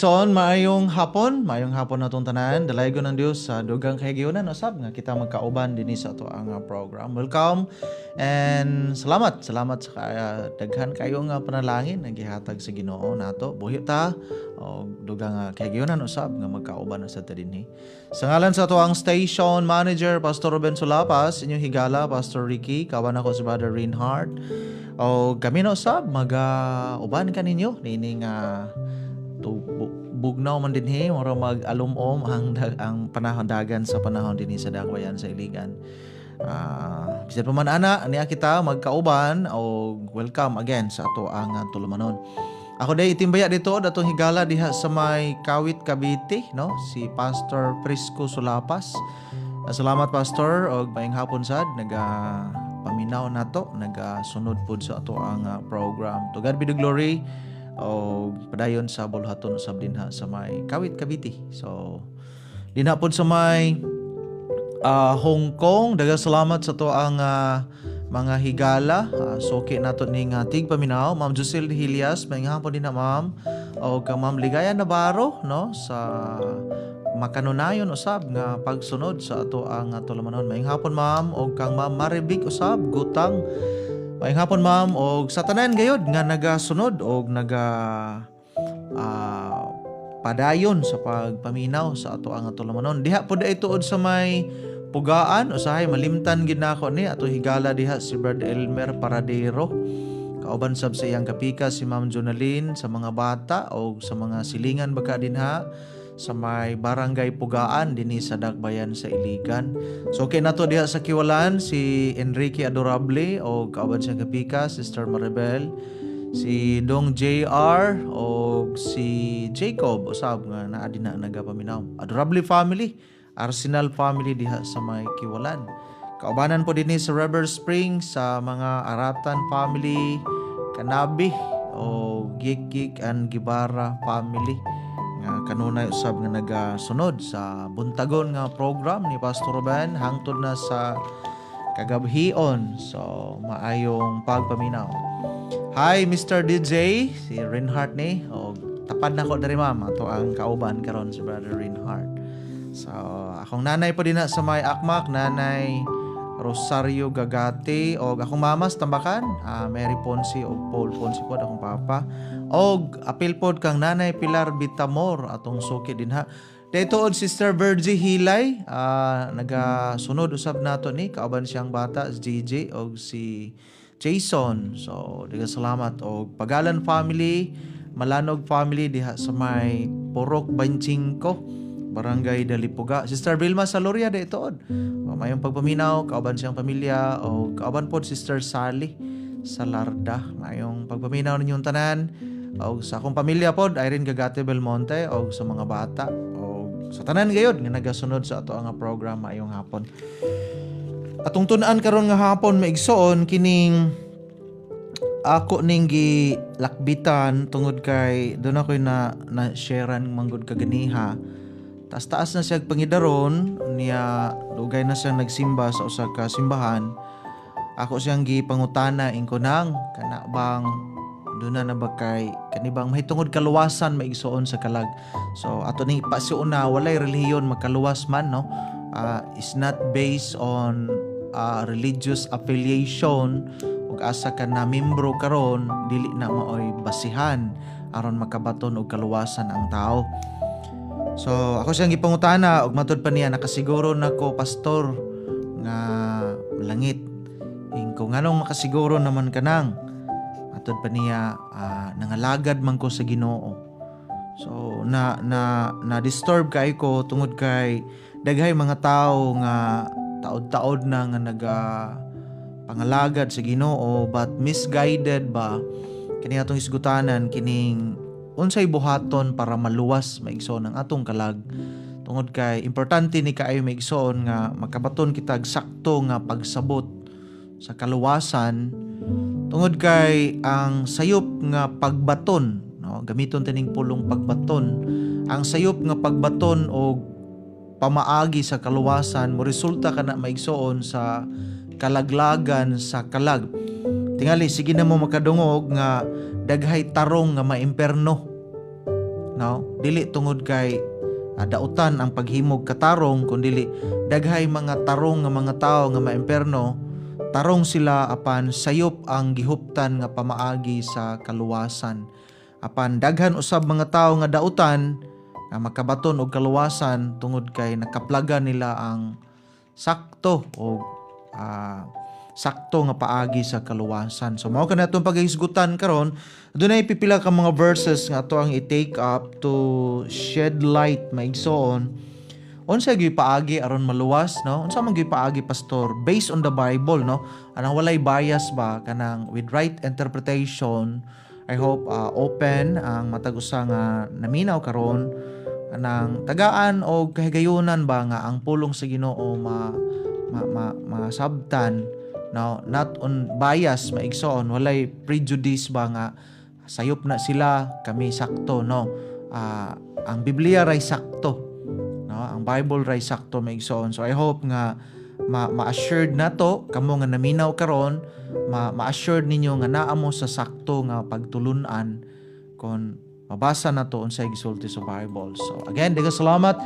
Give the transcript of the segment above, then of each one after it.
Igsoon, maayong hapon na itong tanan. Dalaygo ng Diyos sa dugang kahigayunan. Usab nga kita magkauban din sa ito ang program. Welcome and salamat sa daghan kayo nga panalangin na gihatag sa Ginoo nato. Buhi ta o dugang kahigayunan usab nga magkauban na sa dinhi. Sa ngalan sa ito ang station manager Pastor Ruben Sulapas, inyong higala Pastor Ricky, kawan ako si Brother Reinhardt. O kami na usab uban kaninyo nining bugnaw man dinhi mura mag-alumom ang panahon dagan sa panahon dinhi sa Dakbayan sa Iligan. Bisan pa man ana niya kita magkauban o welcome again sa ato ang tulumanon. Ako day itimbaya dito datong higala diha sa may Kawit Cavite, no? Si Pastor Prisco Sulapas. Salamat Pastor og maayong hapon sad paminaw nato sunod pud sa ato ang program. To God be the glory. O padayon sa bulhaton usab dinha sa may Kawit Cavite. So dinha pod sa may Hong Kong. Daghang salamat sa to ang mga higala. Suki nato ning tigpaminaw Ma'am Josel Hilias, maayong hapon din na ma'am. O ka Ma'am Ligaya Navarro, no, sa makanunayon usab nga pagsunod sa ato ang tulumanon. Maayong hapon ma'am. O kang Ma'am Maribik usab Gutang. Maayong hapon ma'am og sa tanan gayud nga nagasunod og padayon sa pagpaminaw sa ato ang tulumanon. Diha pud ituod sa may pugaan usahay malimtan gid nako ni ato higala diha si Brad Elmer Paradero. Kauban sab sa iyang kapika si Ma'am Jonaline, sa mga bata o sa mga silingan baka dinha sa may barangay Pugaan dinhi sa Dakbayan sa Iligan. So kay nato diha sa Kiwalan si Enrique Adorable o kauban siyang kapika Sister Maribel, si Dong JR o si Jacob usab nga naa dinha nagapaminaw. Adorable family, Arsenal family diha sa may Kiwalan. Kaubanan po dinhi sa River Springs sa mga Aratan family, Kanabi o Gik and Gibara family. Nga kanunay usab nga nagasunod sa buntagon nga program ni Pastor Ruben hangtod na sa kagabhion. So maayong pagpaminaw. Hi Mr. DJ, si Reinhardt ni o tapad na ko diri ma'am ato ang kauban karon si Brother Reinhardt. So akong nanay po din na sa may Akmak, Nanay Rosario Gagati o akong mamas Tambakan, Mary Ponce o Paul Ponce po akong papa. Og apil pod kang Nanay Pilar Bitamor atong suki din ha. Dito od Sister Virgie Hilay, nagasunod usab nato ni kauban siyang bata si JJ og si Jason. So daghang salamat og Pagalan family, Malanog family diha sa may Purok 25, Barangay Dalipuga. Sister Vilma Saloria dito od. Mayong pagpaminaw kauban siyang pamilya o kauban pod Sister Sally Salarda. Mayong pagpaminaw ninyong tanan. O sa akong pamilya pod Irene Gagate Belmonte o sa mga bata o sa tanan gayud nga nagasunod sa ato ang program maayong hapon. Atong tun-an karon nga hapon maigsoon kining ako ning gilakbitan tungod kay doon ako na sharean manggod kaganiha. Taas na siya pangidaron niya dugay na siyang nagsimba sa usa ka simbahan. Ako siyang gipangutana ingko nang kana bang doon na bakay kanibang mahitungod kaluwasan maigsoon sa kalag. So ato ning ipasiuna walay relihiyon magkaluwas man no. Is not based on religious affiliation ug asa ka na membro karon dili na maoy basihan aron makabaton og kaluwasan ang tao. So ako siyang gipangutana ug matud pa niya nakasiguro nako pastor nga langit. Ingko nganong makasiguro naman kanang atod pa niya nangalagad man ko sa Ginoo. So na disturb kay ko tungod kay daghay mga tao nga taod-taod na nga naga pangalagad sa Ginoo but misguided ba kini atong isgutanan kining unsay buhaton para maluwas maigsoon ang atong kalag. Tungod kay importante ni kaayo maigsoon nga makabaton kita sakto nga pagsabot sa kaluwasan. Tungod kay ang sayop nga pagbaton, no, gamiton tining pulong pagbaton. Ang sayop nga pagbaton og pamaagi sa kaluwasan mo resulta kana maigsoon sa kalaglagan sa kalag. Tingali sige na mo makadungog nga daghay tarong nga maimperno no, dili tungod kay dautan ang paghimog katarong, kundi daghay mga tarong nga mga tao nga maimperno, tarong sila apan sayop ang gihuptan nga pamaagi sa kaluwasan. Apan daghan usab mga tao nga dautan nga makabaton og kaluwasan tungod kay nakaplagan nila ang sakto o sakto nga paagi sa kaluwasan. So mao kana atong paghisgutan karon, dunay pipila ka mga verses nga ato ang i-take up to shed light maigsoon unsa gyud paagi aron maluwas, no? Unsa man gyud paagi, pastor, based on the Bible, no? Anang walay bias ba kanang with right interpretation. I hope open ang matag usa nga naminaw karon anang tagaan o kahigayunan ba nga ang pulong sa Ginoo masabtan, no, not on bias maigsoon, walay prejudice ba nga sayop na sila kami sakto, no. Ang Biblia ray sakto, no, ang Bible ray sakto maigsoon. So I hope nga ma-assured na to kamo nga naminaw karon, ma-assured ninyo nga naa mo sa sakto nga pagtulunan kon mabasa na to unsay gisulti sa Bible. So again, daghang salamat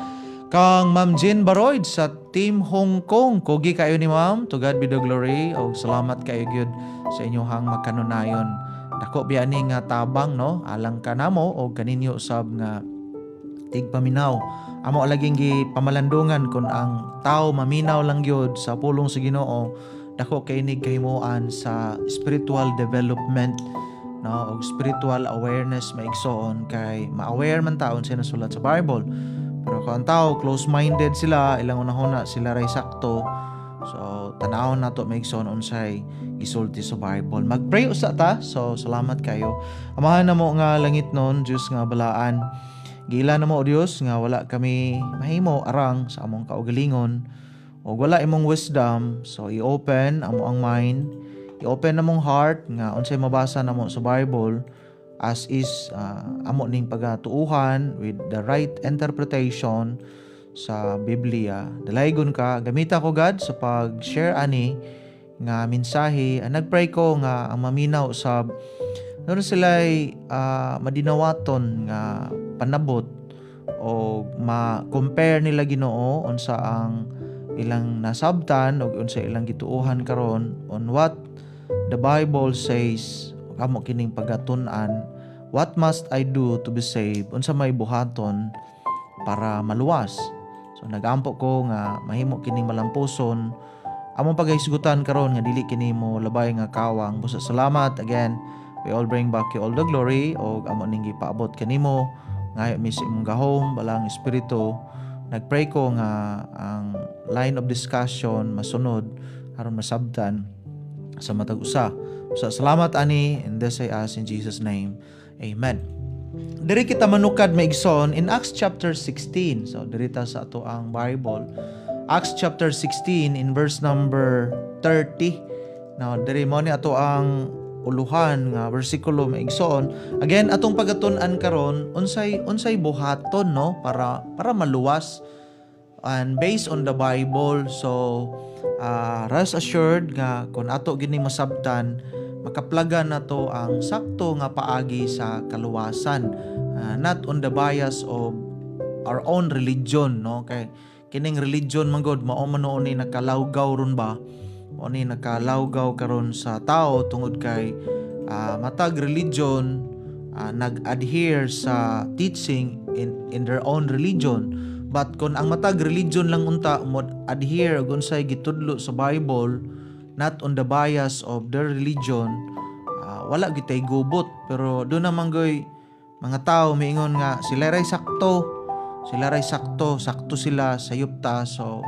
kang Ma'am Jean Baroid sa Team Hong Kong. Kugi kayo ni Ma'am, to God be the glory, o salamat kayo gyud sa inyohang makanunayon. Dako biya ni nga tabang, no, alang kanamo o kaninyo usab nga tigpaminaw. Amo laging gi pamalandungan kun ang tao maminaw lang gyud sa pulong sa Ginoo, dako kay inig kahimuan sa spiritual development, no, og spiritual awareness maigsoon kay ma-aware man taon sa nasulat sa Bible. Pero kung ang tao close-minded sila, ilang unahuna sila ray sakto, so tanawon nato maigsoon unsay gisulti sa Bible. Mag-pray usa ta. So salamat kayo. Amahan na mo nga langit nun, Diyos nga balaan. Gila na mo, o Diyos, nga wala kami mahimo arang sa among kaugalingon o wala imong wisdom. So i-open amo ang mind, i-open among heart nga unsay mabasa namo sa Bible as is, amo ning pagatuuhan with the right interpretation sa Biblia. Dalaygon ka, gamita ko God sa pag-share ani nga mensahe. Nagpray ko nga ang maminaw usab naron sila'y madinawaton nga panabot o ma-compare nila Ginoo unsa ang ilang nasabtan o unsa ilang gituohan karon on what the Bible says. Amo kining pagatun-an, what must I do to be saved? Unsa may buhaton para maluwas? So nagampo ko nga mahimo kining malampuson among paghisgutan karon nga dili kini mo labay nga kawang. Busa salamat again. We all bring back you all the glory o amo ning gipaabot kanimo ngayo mi sa imong gahom balang espiritu. Nagpray ko nga ang line of discussion masunod aron masabtan sa matag usa. So salamat ani, and this I ask in Jesus name. Amen. Diri kita manukad maigsoon in Acts chapter 16. So diri ta sa ato ang Bible. Acts chapter 16 in verse number 30. Now diri mo ni ato ang uluhan nga bersikulo maigsoon. Again, atong pagatun-an karon unsay buhaton, no, para maluwas and based on the Bible. So rest assured nga kung ato gini masabtan, makaplagan na to ang sakto nga paagi sa kaluwasan, not on the bias of our own religion, no. Kay kining religion man god mao man ni nakalawgaw ron ba, o ni nakalawgaw karon sa tao tungod kay matag religion nag-adhere sa teaching in their own religion. But kung ang matag religion lang unta mo adhere og unsay gitudlo sa Bible, not on the bias of their religion, wala gitay gubot. Pero doon naman goy mga tao miingon nga sila ray sakto sila sayop ta. So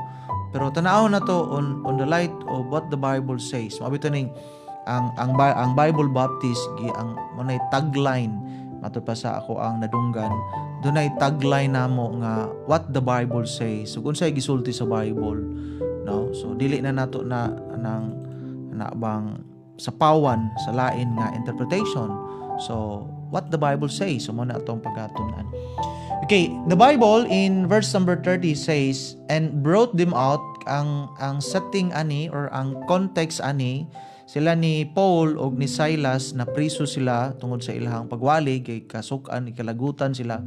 pero tanaw na to on the light of what the Bible says. Mabito ning ang Bible Baptist ang munay tagline matud pa sa ako ang nadunggan. Dunay tagline namo nga what the Bible says. So unsay gisulti sa Bible, no? So dili na nato na bang sa pawan sa lain nga interpretation. So what the Bible says, so mo na atong pagatunan. Okay, the Bible in verse number 30 says, and brought them out. Ang setting ani or ang context ani sila ni Paul og ni Silas na priso sila tungod sa ilahang pagwali kay kasukan ikalagutan sila.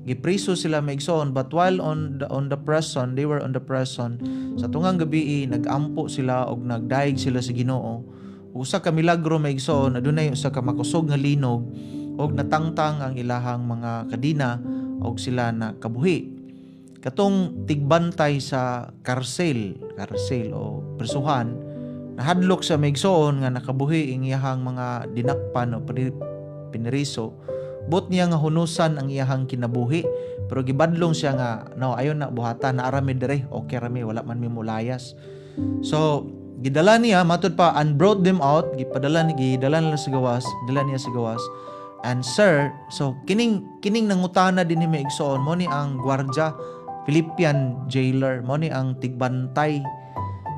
Gipriso sila maigsoon, but while on the prison, they were on the prison. Sa tungang gabi nagampo sila og nagdaig sila sa Ginoo. Usa ka milagro maigsoon, adunay usa ka makusog nga linog og natangtang ang ilahang mga kadina og sila na kabuhi. Katong tigbantay sa karsel o prisuhan, nahadlok sa maigsoon nga nakabuhi ang iyahang mga dinakpan o piniriso. Bot niya nga hunusan ang iyahang kinabuhi, pero gibadlong siya nga, no, ayon na buhatan na arami dire, okay rami, wala man mi mulayas. So gidala niya matud pa and brought them out, gidala nila sa gawas, dala niya sa gawas. And sir, so kining nangutana din ni maigsoon mo ni ang gwardiya, Philippian jailer, mo ni ang tigbantay.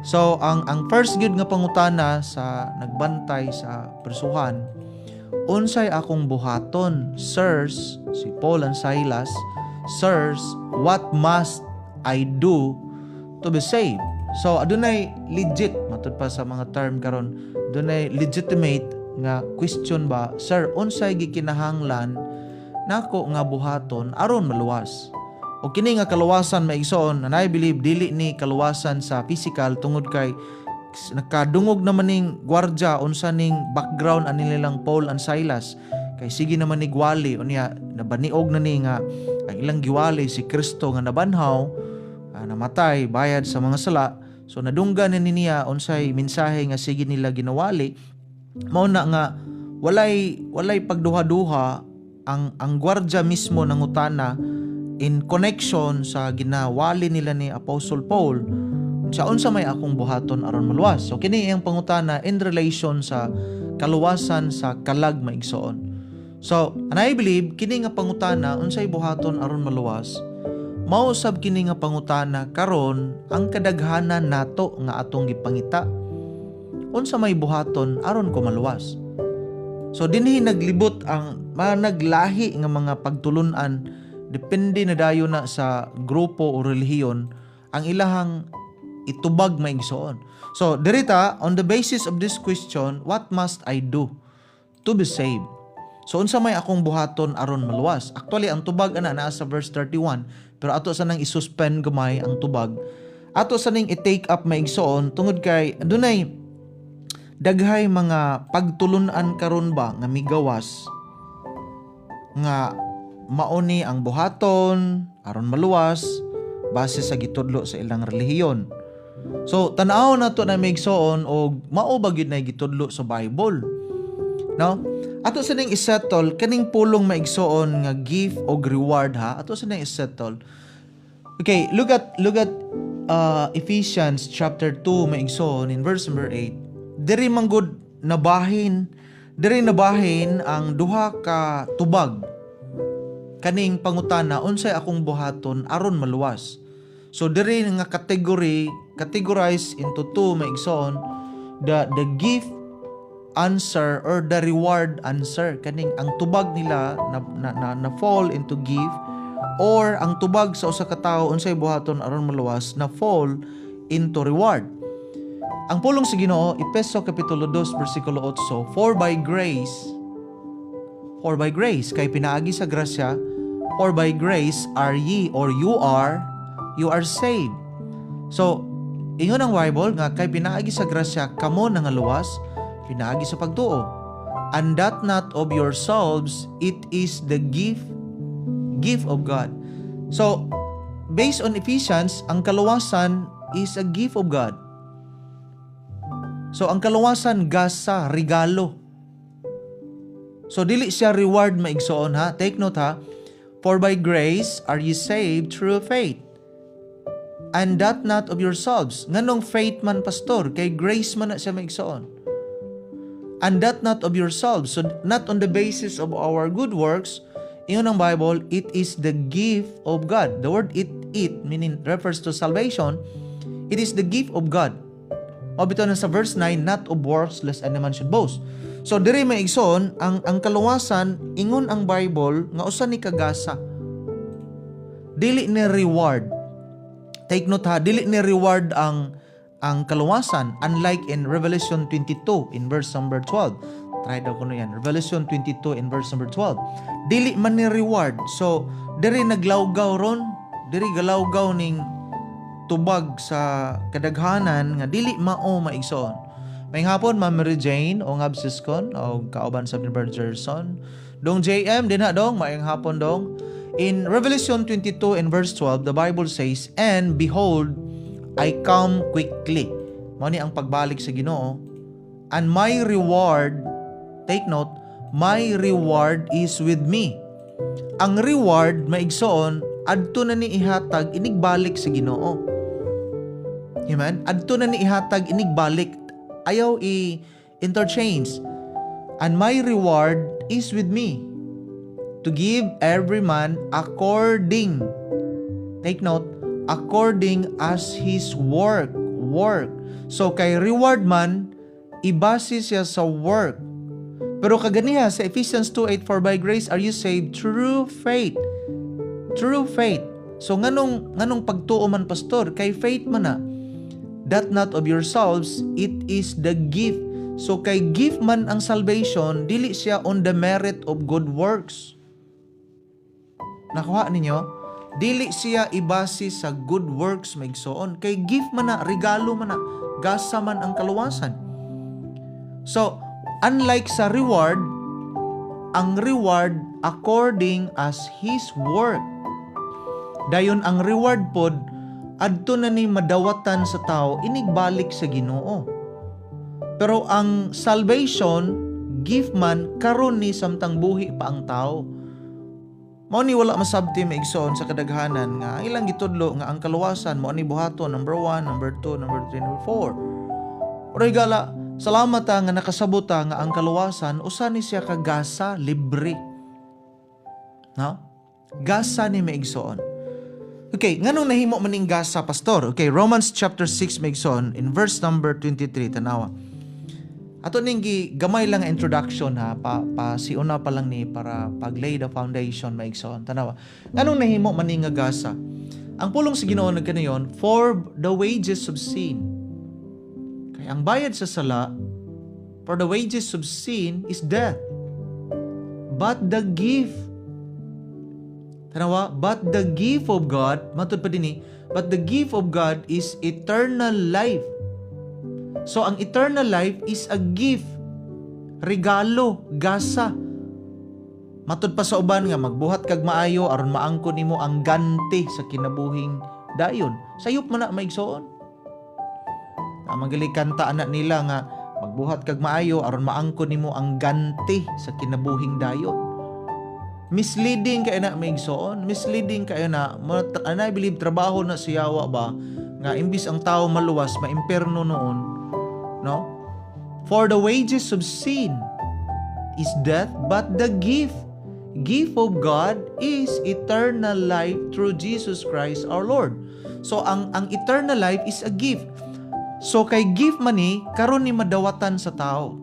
So ang first good nga pangutana sa nagbantay sa prisuhan, unsay akong buhaton, sirs, si Paul and Silas, sirs, what must I do to be saved? So adunay legit matud pa sa mga term karon, adunay legitimate nga question ba, sir, unsay gikinahanglan nako nga buhaton aron maluwas? O kini nga kaluwasan maigsoon, and I believe dili ni kaluwasan sa physical tungod kay nakadungog naman ning gwardya unsa ning background ani nilang Paul and Silas, kay sige naman ni gwali unya nabaniog na ni nga ang ilang giwali si Kristo nga nabanhaw, namatay bayad sa mga sala. So nadunggan ni niya unsay mensahe nga sige nila ginawali. Mao na nga walay pagduha-duha ang gwardya mismo nangutana in connection sa ginawali nila ni Apostle Paul, sa unsa may akong buhaton aron maluwas. So kini iyang pangutana in relation sa kaluwasan sa kalag maigsoon. So and I believe kini nga pangutana unsay buhaton aron maluwas, mao usab kini nga pangutana karon ang kadaghanan nato nga atong gipangita, unsa may buhaton aron ko maluwas. So dinhi naglibot ang naglahi nga mga pagtulunan, depende na dayo na sa grupo o relihiyon ang ilahang itubag maigsoon. So dirita on the basis of this question, what must I do to be saved? So unsa may akong buhaton aron maluwas? Actually ang tubag ana naa sa verse 31, pero ato sa nang isuspend gamay ang tubag, ato sa ning i-take up maigsoon tungod kay adunay daghay mga pagtulunan karon ba nga migawas nga mauni ang buhaton aron maluwas base sa gitudlo sa ilang relihiyon. So tan-aw nato na maigsoon og mao ba gyud na gitudlo sa Bible. No? Ato sa ning isettle kaning pulong maigsoon nga gift og reward ha. Ato sa ning isettle. Okay, look at Ephesians chapter 2 maigsoon in verse number 8. Diri manggod nabahin ang duha ka tubag kaning pangutana unsay akong buhaton aron maluwas. So diri nga categorize into two maigsoon, the gift answer or the reward answer, kaning ang tubag nila na fall into gift, or ang tubag sa usa ka tawo unsay buhaton aron maluwas na fall into reward. Ang pulong sa Ginoo, Efeso kapitulo 2 bersikulo 8, for by grace kay pinaagi sa grasya, for by grace are ye, or you are saved. So ingon ang Bible nga kay pinaagi sa grasya kamo nangaluwas, pinaagi sa pagtuo, and that not of yourselves, it is the gift of God. So based on Ephesians, ang kaluwasan is a gift of God. So ang kaluwasan gasa, regalo. So dili siya reward maigsoon ha. Take note ha. For by grace are ye saved through faith, and that not of yourselves. Nganong faith man pastor, kay grace man na siya maigsoon. And that not of yourselves. So not on the basis of our good works. Iyon ang Bible, it is the gift of God. The word it meaning refers to salvation. It is the gift of God. O bito na sa verse 9, not of works lest any man should boast. So diri maigsoon ang kaluwasan, ingon ang Bible nga usa ni kagasa. Dili ni reward. Take note ha, dili ni reward ang ang kaluwasan, unlike in Revelation 22 in verse number 12. Try daw ko na yan. Revelation 22 in verse number 12. Dili man ni reward. So, diri naglawgaw ron, diri galawgaw ning tubag sa kadaghanan nga dili mao maigsoon. May hapon, Ma'am Mary Jane, o ngabsiskon, o kauban sa ni Brother Gerson. Dong JM, din ha dong, maayong hapon dong. In Revelation 22 and verse 12, the Bible says, "And behold, I come quickly." Mao ni ang pagbalik sa Ginoo. "And my reward," take note, "my reward is with me." Ang reward, maigsoon, adto na ni ihatag, inigbalik sa Ginoo. Amen? Adto na ni ihatag, inigbalik. Ayaw i-interchange. "And my reward is with me, to give every man according," take note, according as his work. So kay reward man, ibase siya sa work. Pero kaganiha sa Ephesians 2:8, "For by grace are you saved through faith." Through faith. So nganong pagtuo man, pastor, kay faith man na. "That not of yourselves, it is the gift." So kay gift man ang salvation, dili siya on the merit of good works. Nakuha ninyo? Dili siya ibase sa good works, maigsoon. Kay gift man na, regalo man na, gasa man ang kaluwasan. So, unlike sa reward, ang reward according as his work. Dayon ang reward pod, adto na ni madawatan sa tao, inigbalik sa Ginoo. Pero ang salvation, gift man, karon ni samtang buhi pa ang tao. Mao ni wala masabti maigsoon sa kadaghanan nga ilang gitudlo nga ang kaluwasan mao ni buhaton number 1, number 2, number 3, number 4. Pero higala, salamat nga nakasabot nga ang kaluwasan usa ni siya ka gasa, libre. No? Gasa ni maigsoon. Okay, nganong nahimo maning gasa, pastor? Okay, Romans chapter 6 maigsoon in verse number 23, tanawa. Ato ning gamay lang introduction ha, siuna pa lang ni para pag-lay the foundation maigsoon. Tanawa. Nganong nahimo maning nga gasa? Ang pulong sa Ginoo nagkanayon, "For the wages of sin." Kaya ang bayad sa sala, for the wages of sin is death. But the gift, tanawa, but the gift of God, matud pa dinhi, but the gift of God is eternal life. So ang eternal life is a gift, regalo, gasa. Matud pa sa uban nga magbuhat kag maayo aron maangkon nimo ang ganti sa kinabuhing dayon. Sayop man na maigsoon. Magaling kanta anak nila nga magbuhat kag maayo aron maangkon nimo ang ganti sa kinabuhing dayon. Misleading kayo na maigsoon, misleading kayo na I believe trabaho na siyawa ba nga imbis ang tao maluwas maimperno noon, no? "For the wages of sin is death, but the gift of God is eternal life through Jesus Christ our Lord." So ang eternal life is a gift. So kay gift man ni karon ni madawatan sa tao.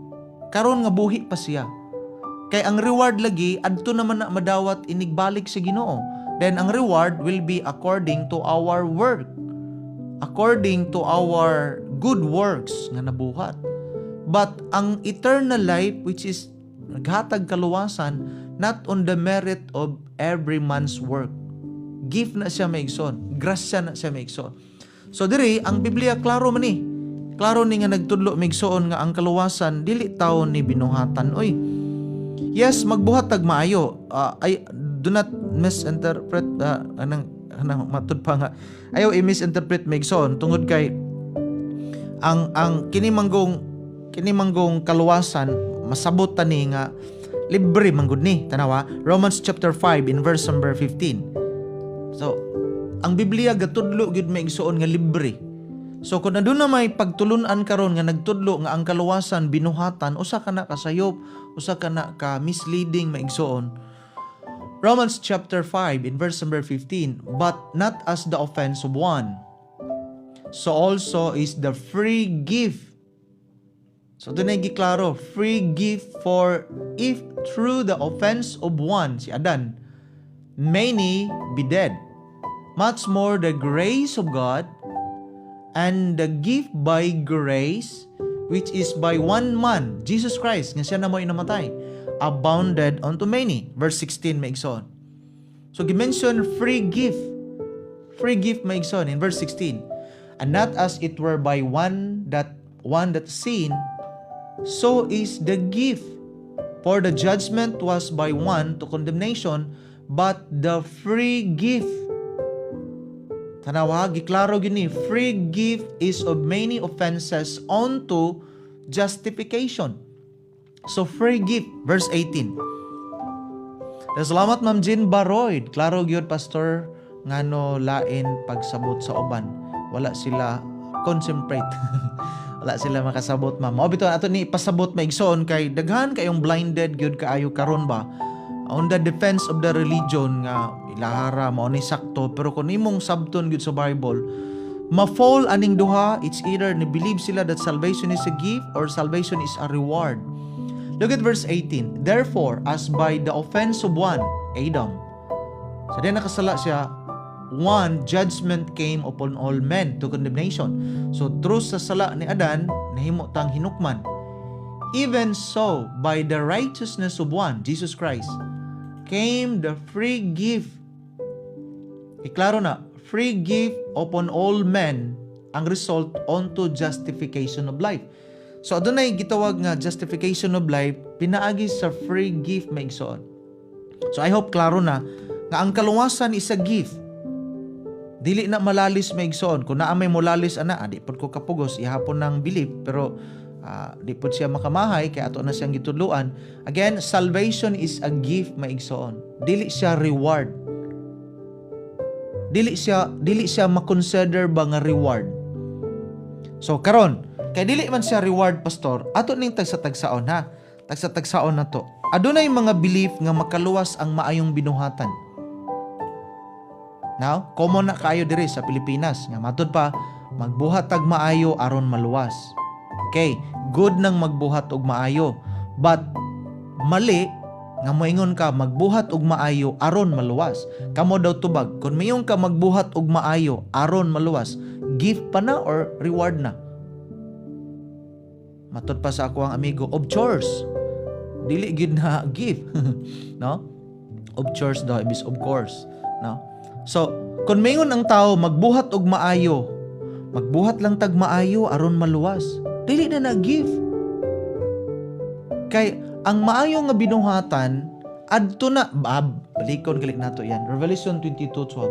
Karon nga buhi pa siya. Kay ang reward lagi adto naman na madawat inigbalik sa Ginoo. Then ang reward will be according to our work. According to our good works nga nabuhat. But ang eternal life, which is naghatag kaluwasan, not on the merit of every man's work. Gift na siya maigsoon. Grasya na siya maigsoon. So diri, ang Biblia klaro man ni. Klaro ni nga nagtudlo maigsoon nga ang kaluwasan dili taon ni binuhatan. Oy, yes, magbuhat tag maayo. Do not misinterpret anang matud pa nga. Ayaw i-misinterpret maigsoon tungod kay ang kini manggong kaluwasan masabot tani nga libre manggod ni. Tanawa, Romans chapter 5 in verse number 15. So, ang Biblia gatudlo gid maigsoon nga libre. So kung aduna na may pagtulunan karon nga nagtudlo nga ang kaluwasan binuhatan, usa ka na kasayop, usa ka na ka misleading maigsoon. Romans chapter 5 in verse number 15, "But not as the offense of one, so also is the free gift." So ito na giklaro, free gift, for if through the offense of one, si Adan, many be dead, much more the grace of God And the gift by grace, which is by one man, Jesus Christ, nga siya na mo inamatay, abounded unto many. Verse 16, maigsoon. So, gimension free gift. Free gift, maigsoon, in verse 16. And not as it were by one that sinned, so is the gift. For the judgment was by one to condemnation, but the free gift. Tanawa, giklaro gini, free gift is of many offenses unto justification. So, free gift, verse 18. Salamat Ma'am Jean Baroyd. Klaro gyud Pastor, ngano lain pagsabot sa uban. Wala sila concentrate. Wala sila makasabot, ma'am. O bito ato ni pasabot maigsoon kay daghan kayong blinded gyud kaayo karon ba. On the defense of the religion nga ilahara mao ni sakto, pero kung imong sabton gyud sa Bible, ma-fall aning duha. It's either ni believe sila that salvation is a gift or salvation is a reward. Look at verse 18. Therefore, as by the offense of one, Adam, sa diyan nakasala siya, one, judgment came upon all men to condemnation. So, through sa sala ni Adan, nahimo tang hinukman. Even so, by the righteousness of one, Jesus Christ, came the free gift. Iklaro na, free gift upon all men, ang result unto justification of life. So, adunay gitawag nga justification of life, pinaagi sa free gift maigsoon. So, I hope klaro na nga ang kaluwasan is a gift. Dili na malalis maigsoon. Kung naa may molalis ana, di pod ko kapugos ihapon ng belief, pero di pod siya makamahay kaya ato na siyang gitudluan. Again, salvation is a gift maigsoon. Dili siya reward. Dili siya ma-consider ba nga reward. So karon, kay dili man siya reward, pastor, ato ning tagsa-tagsaon ha. Tagsa-tagsaon na to. Adunay mga belief nga makaluwas ang maayong binuhatan. Now, common na kayo diri sa Pilipinas. Nga matod pa, magbuhat tag maayo aron maluwas. Okay, good nang magbuhat og maayo. But, mali, nga moingon ka, magbuhat og maayo aron maluwas. Kamo daw tubag, kung mayon ka magbuhat og maayo aron maluwas, gift pa na or reward na? Matod pa sa ako ang amigo, of chores. Dili gid na gift. No? Of chores daw, ibis of course. No? So, kung mayon ang tao magbuhat og maayo, magbuhat lang tag maayo aron maluwas, dili na na-give. Kay ang maayo nga binuhatan adto na balikon kalik nato yan. Revelation 22:12.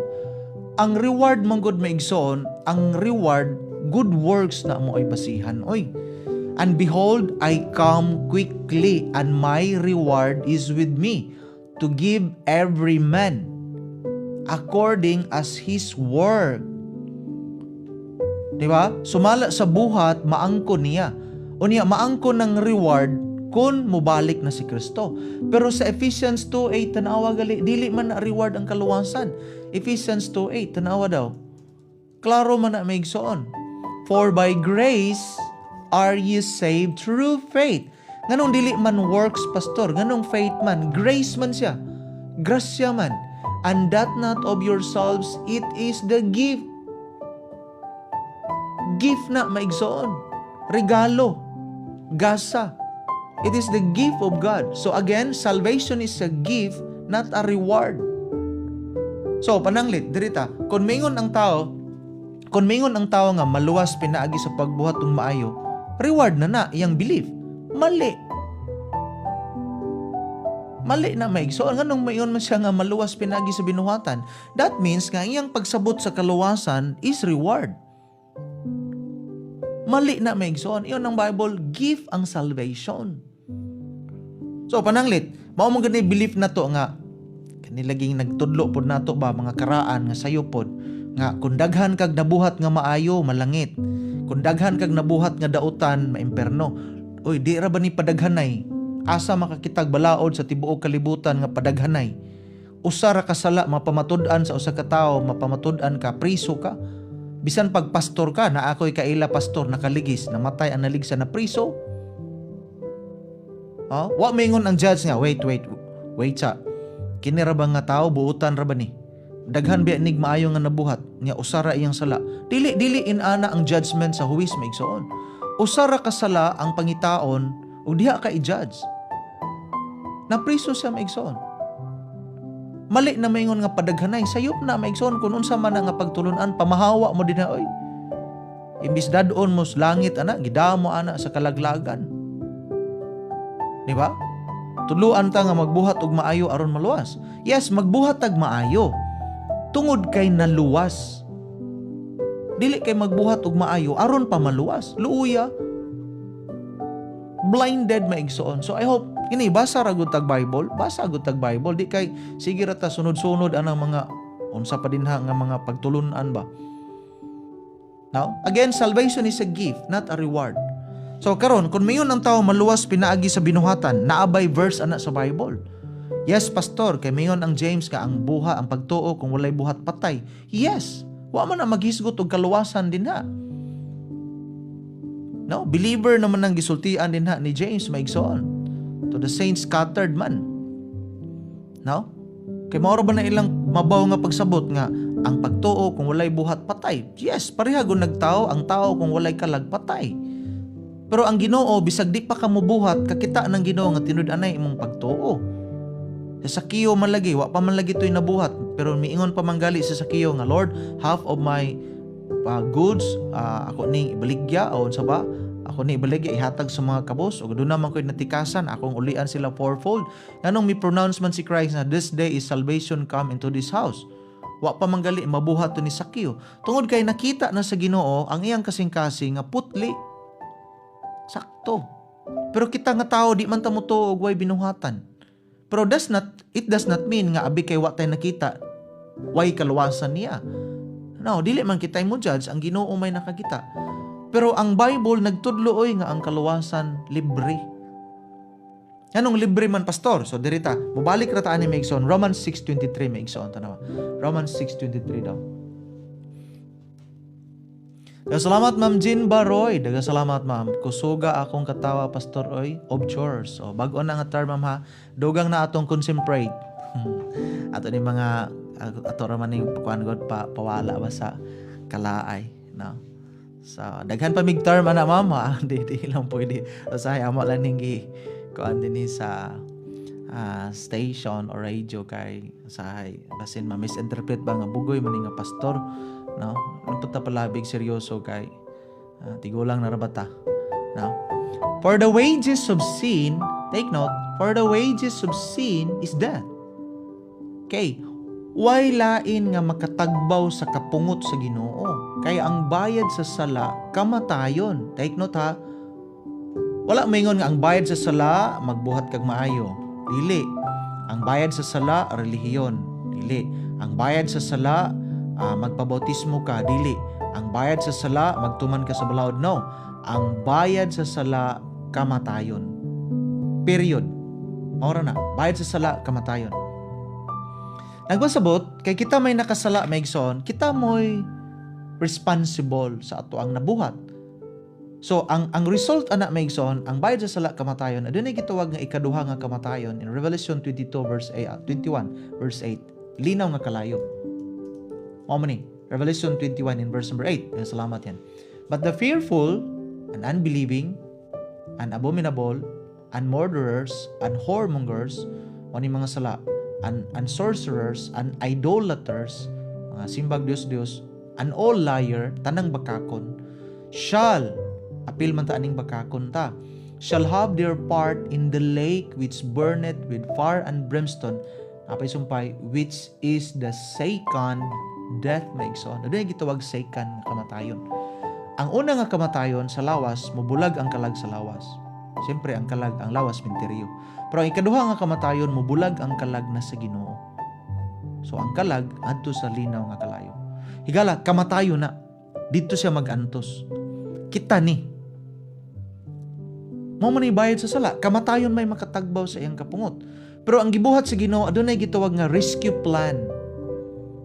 Ang reward man gud maigsoon, ang reward good works na mo ay basihan. Oy. And behold, I come quickly, and my reward is with me to give every man according as his work. Diba? Sumala sa buhat, maangkon niya. O niya, maangkon ng reward kung mubalik na si Kristo. Pero sa Ephesians 2:8, tanawa gali, dili man na reward ang kaluwasan. Ephesians 2:8, tanawa daw. Klaro man na maigsoon. For by grace are ye saved through faith. Nganong dili man works, pastor? Nganong faith man? Grace man siya. Grasya man. And that not of yourselves, it is the gift. Gift na maigsoon. Regalo. Gasa. It is the gift of God. So again, salvation is a gift, not a reward. So, pananglit, dirita, kung mingon ang tao nga maluwas pinaagi sa pagbuhat ng maayo, reward na iyang belief. Mali na maigsoon. Nganong mayon man siya nga maluwas pinagi sa binuhatan? That means nga iyang pagsabot sa kaluwasan is reward. Mali na maigsoon. Iyon ang Bible, give ang salvation. So, pananglit, mao mong gani belief na to nga kanilaging nagtudlo pod nato ba mga karaan nga sayo pod nga kung daghan kag nabuhat nga maayo, malangit. Kung daghan kag nabuhat nga dautan, maimperno. Oy, di ra ba ni padaghanay? Asa makakitag balaod sa tibuok kalibutan nga padaghanay? Usa ra ka sala mapamatud-an sa usa ka tawo, mapamatud-an ka, priso ka. Bisan pag pastor ka, na ako'y kaila pastor nakaligis, namatay ang naligsa na priso. Wa mingon ang judge nga, wait sa. Kini ra ba nga tao buutan ra ba ni? daghan biya nig maayo nga nabuhat nya usara iyang sala. Dili inana ang judgment sa huwis maigsoon. Usara ka sala ang pangitaon ug diha ka i-judge. Na priso siya maigsoon. Mali na maingon nga padaghanay sayop na maigsoon kun unsa man nga pagtulon-an pamahawa mo dinha oy. Imbis dadon mo sa langit ana gidamo ana sa kalaglagan. Di ba? Tuluan ta nga magbuhat og maayo aron maluwas. Yes, magbuhat tag maayo. Tungod kay naluwas. Dili kay magbuhat og maayo aron pa maluwas. Luuya. Blinded maigsoon. So I hope kini basa ra gud tag Bible, basa gud tag Bible di kay sige ra ta sunod-sunod anang mga unsa pa dinha nga mga pagtulunan ba. Now, again, salvation is a gift, not a reward. So karon kun mayon ang tawo maluwas pinaagi sa binuhatan, naabay verse ana sa Bible. Yes, pastor, kay mayon ang James ka ang buha, ang pagtuo kung walay buhat patay. Yes, wa man na maghisgot og kaluwasan dinha. No, believer naman ang gisultian dinha ni James maigsoon. To the saints scattered man. No? Kay mao ba na ilang mabaw nga pagsabot nga ang pagtuo kung walay buhat patay. Yes, pareha gud nagtao ang tao kung walay kalag patay. Pero ang Ginoo bisag di pa ka mobuhat kakita ng Ginoo nga tinud-anay imong pagtuo. Sa Sakiyo man lagi wa pa man lagi toy nabuhat pero miingon pa manggali sa Sakiyo nga Lord, half of my goods ako ning ibaligya o unsa ba? Ako ni ibaligya ihatag sa mga kabos ug aduna man koy natikasan akong ulian sila fourfold. Nganong mi pronouncement si Christ na this day is salvation come into this house. Wa pa manggali mabuhat to ni Sakiyo. Tungod kay nakita na sa Ginoo ang iyang kasing-kasing nga putli. Sakto. Pero kita nga tao di man ta mo tuo og way binuhatan. Pero it does not mean nga abi kay wa tay nakita way kaluwasan niya. No, dili man kitay mo judge ang Ginoo may nakakita. Pero ang Bible nagtudlo oy nga ang kaluwasan libre. Anong libre man pastor? So dirita, mobalik ra ta ani maigsoon Romans 6:23 maigsoon tanawa. Romans 6:23 daw. Salamat Ma'am Jean Baroy. Daga salamat ma'am. Kusuga akong katawa pastor oy of chores. So bag-o na nga term ma'am ha. Dugang na atong concentrate. Ato ni mga ato ra man ning kuan god pa pawala ba sa kalaay, no. So daghan pa mig term ana ma'am ha. Di lang pwede. Usahay amo lang ning kuan dinhi sa station or radio kay usahay basin ma-misinterpret ba nga bugoy man nga pastor. No, nagpunta palabig seryoso kay tigulang narabata. No, for the wages of sin, take note, for the wages of sin is death. Okay, way lain nga makatagbaw sa kapungot sa Ginoo. Kay ang bayad sa sala kamatayon. Take note ha. Wala maingon nga ang bayad sa sala magbuhat kag maayo. Dili. Ang bayad sa sala relihiyon. Dili. Ang bayad sa sala magpabautismo ka, dili. Ang bayad sa sala, magtuman ka sa balawod, no. Ang bayad sa sala, kamatayon. Period. Maura na, bayad sa sala, kamatayon. Nagpasabot, kay kita may nakasala, maigsoon, kita mo'y responsible sa ato ang nabuhat. So, ang result, anak maigsoon, ang bayad sa sala, kamatayon, adun ay gitawag nga ikaduha nga kamatayon in Revelation 21 verse 8. Linaw nga kalayo. Omni, Revelation 21 in verse number 8. Salamat yan. But the fearful and unbelieving and abominable and murderers and whoremongers o ni mga sala and sorcerers and idolaters, mga simbag Diyos, and all liar, tanang bakakon, shall, apil man ta aning bakakon ta, shall have their part in the lake which burneth with fire and brimstone, apay sumpay, which is the second death maigsoon. Ano yung gitawag second kamatayon? Ang una nga kamatayon sa lawas, mubulag ang kalag sa lawas. Siyempre, ang kalag, ang lawas, minteriyo. Pero ang ikaduha nga kamatayon, mubulag ang kalag na sa Ginoo. So, ang kalag, adto sa linaw nga kalayo. Higala, kamatayon na. Dito siya mag-antos. Kita ni. Mo man bayad sa sala. Kamatayon may makatagbaw sa iyang kapungot. Pero ang gibuhat sa Ginoo, adunay gitawag nga rescue plan.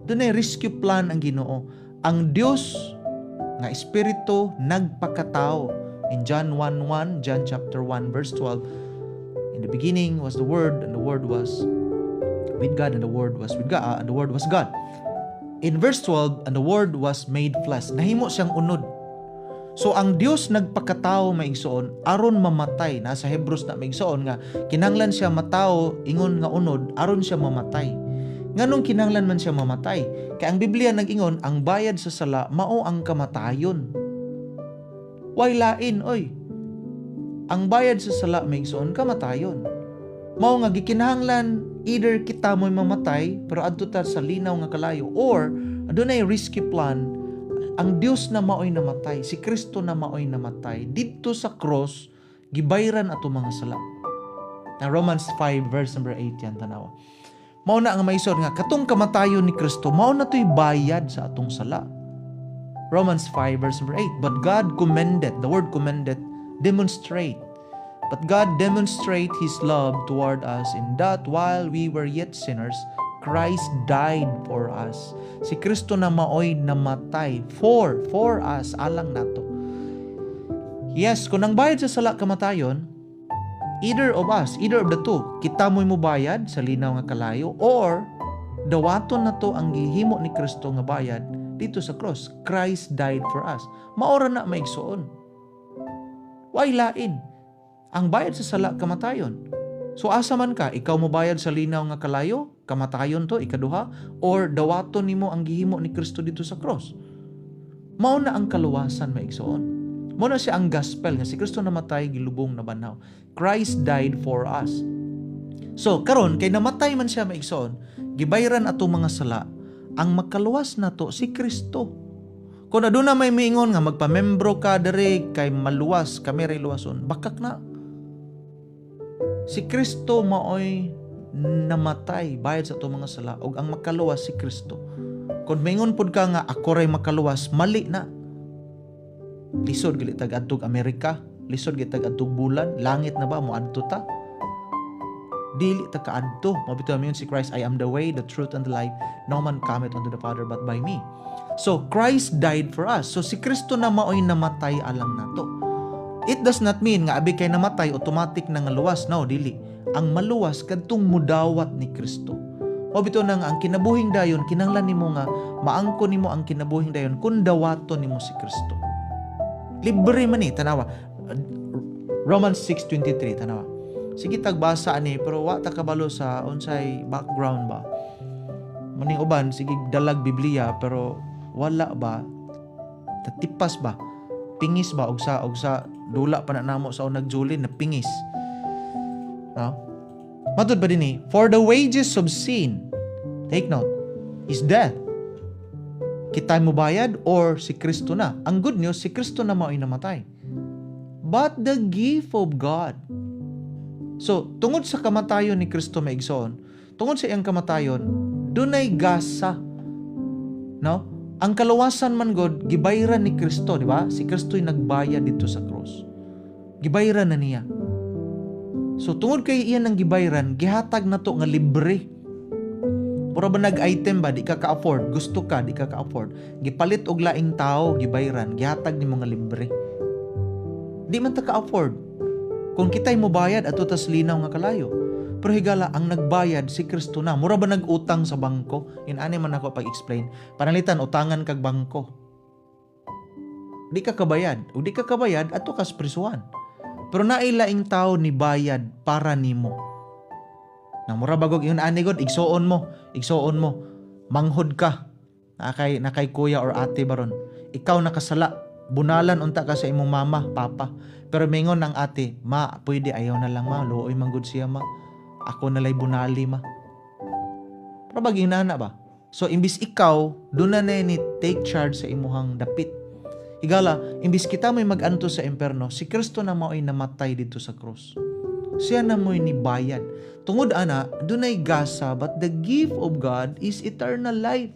Dunay rescue plan ang Ginoo. Ang Dios nga Espiritu nagpakatao. In John 1:1, John chapter 1 verse 12, in the beginning was the Word, and the Word was with God, and the Word was with God, and the Word was God. In verse 12, and the Word was made flesh. Nahimo siyang unod. So ang Dios nagpakatao maigsoon aron mamatay. Nasa Hebrews na maigsoon nga kinahanglan siya matao ingon nga unod aron siya mamatay. Nganong kinahanglan man siya mamatay? Kay ang Biblia nag-ingon ang bayad sa sala mao ang kamatayon. Way lain oy. Ang bayad sa sala maigsoon kamatayon. Mao nga gikinahanglan either kita mo'y mamatay pero adto ta sa linaw nga kalayo, or adunay risky plan ang Dios na maoy namatay, si Kristo na maoy namatay didto sa cross gibayran ato mga sala. Na Romans 5 verse number 8 yan tanawa. Mao na nga maisod nga katong kamatayon ni Kristo mao na to'y bayad sa atong sala. Romans 5 verse number 8. But God commended, the word commended, demonstrate. But God demonstrate His love toward us in that while we were yet sinners, Christ died for us. Si Kristo na maoy namatay for us, alang nato. Yes, kung ang bayad sa sala kamatayon, either of the two, kita mo'y mubayad sa linaw nga kalayo, or dawaton na to ang gihimo ni Kristo nga bayad dito sa cross. Christ died for us. Maora na maigsoon. Way lain. Ang bayad sa sala kamatayon. So asa man ka, ikaw mo bayad sa linaw nga kalayo, kamatayon to, ikaduha, or dawaton nimo ang gihimo ni Kristo dito sa cross. Mao na ang kaluwasan maigsoon. Mao na siya ang gospel nga si Kristo namatay gilubong na banhaw. Christ died for us. So karon kay namatay man siya maigsoon, gibayran ato mga sala, ang makaluwas nato si Kristo. Kung aduna may miingon nga magpamembro ka diri kay maluwas, kami ray luwason, bakak na. Si Kristo maoy namatay bayad sa ato mga sala, ug ang makaluwas si Kristo. Kung mingon pud ka nga ako ray makaluwas, mali na. Lisod gali tag adtog Amerika, lisod gali tag adtog bulan, langit na ba mo adto ta? Dili ta kaadto. Mabitaw mi si Christ, I am the way, the truth and the life. No man cometh unto the Father but by me. So Christ died for us. So si Kristo na maoy namatay alang nato. It does not mean nga abi kay namatay automatic na nga luwas. No, dili. Ang maluwas kadtong mudawat ni Kristo. Mabitaw na nga ang kinabuhing dayon kinahanglan nimo nga maangko nimo ang kinabuhing dayon kun dawaton nimo si Kristo. Libre man ni tanawa. Romans 6:23 tanawa. Sige tagbasa ani pero wa ta kabalo sa unsay background ba. Maning uban sige dalag Biblia pero wala ba tatipas ba pingis ba og sa dula pa na namo sa unag julin na pingis. No? Matud ba dinhi? For the wages of sin, take note, is death. Kita mo bayad or si Kristo na? Ang good news, si Kristo na mao'y namatay. But the gift of God. So, tungod sa kamatayon ni Kristo maigsoon, tungod sa iyang kamatayon, dunay gasa. No? Ang kaluwasan man God, gibayran ni Kristo, di ba? Si Kristo'y nagbayad dito sa cross. Gibayran na niya. So, tungod kay iyan ang gibayran, gihatag na to nga libre. Pura ba nag-item ba, di ka ka-afford, gusto ka, di ka ka-afford. Gipalit og laing tao, gibayran, gihatag ni mga libre. Di man ta ka-afford. Kung kita'y mo bayad, ato tas linaw nga kalayo. Pero higala, ang nagbayad si Kristo na. Mura ba nag-utang sa bangko? Inani man ako pag-explain. Panalitan, utangan kag bangko. Di ka kabayad. O di ka kabayad, ato kas prisuhan. Pero nailaing tao ni bayad para nimo. Na mura bagog yun ani God, igsoon mo. Manghod ka. Nakay kuya or ate baron. Ikaw nakasala. Bunalan unta ka sa imong mama, papa. Pero mingon ng ate, ma, pwede ayaw na lang ma. Luoy manggod siya ma. Ako nalay bunali ma. Pero baging nana ba? So imbis ikaw, doon na ni take charge sa imuhang dapit. Higala, imbis kita mo'y mag-anto sa imperno, si Kristo na mao'y namatay dito sa krus. Siya na mo'y nibayad. Tungod ana, dunay gasa, but the gift of God is eternal life.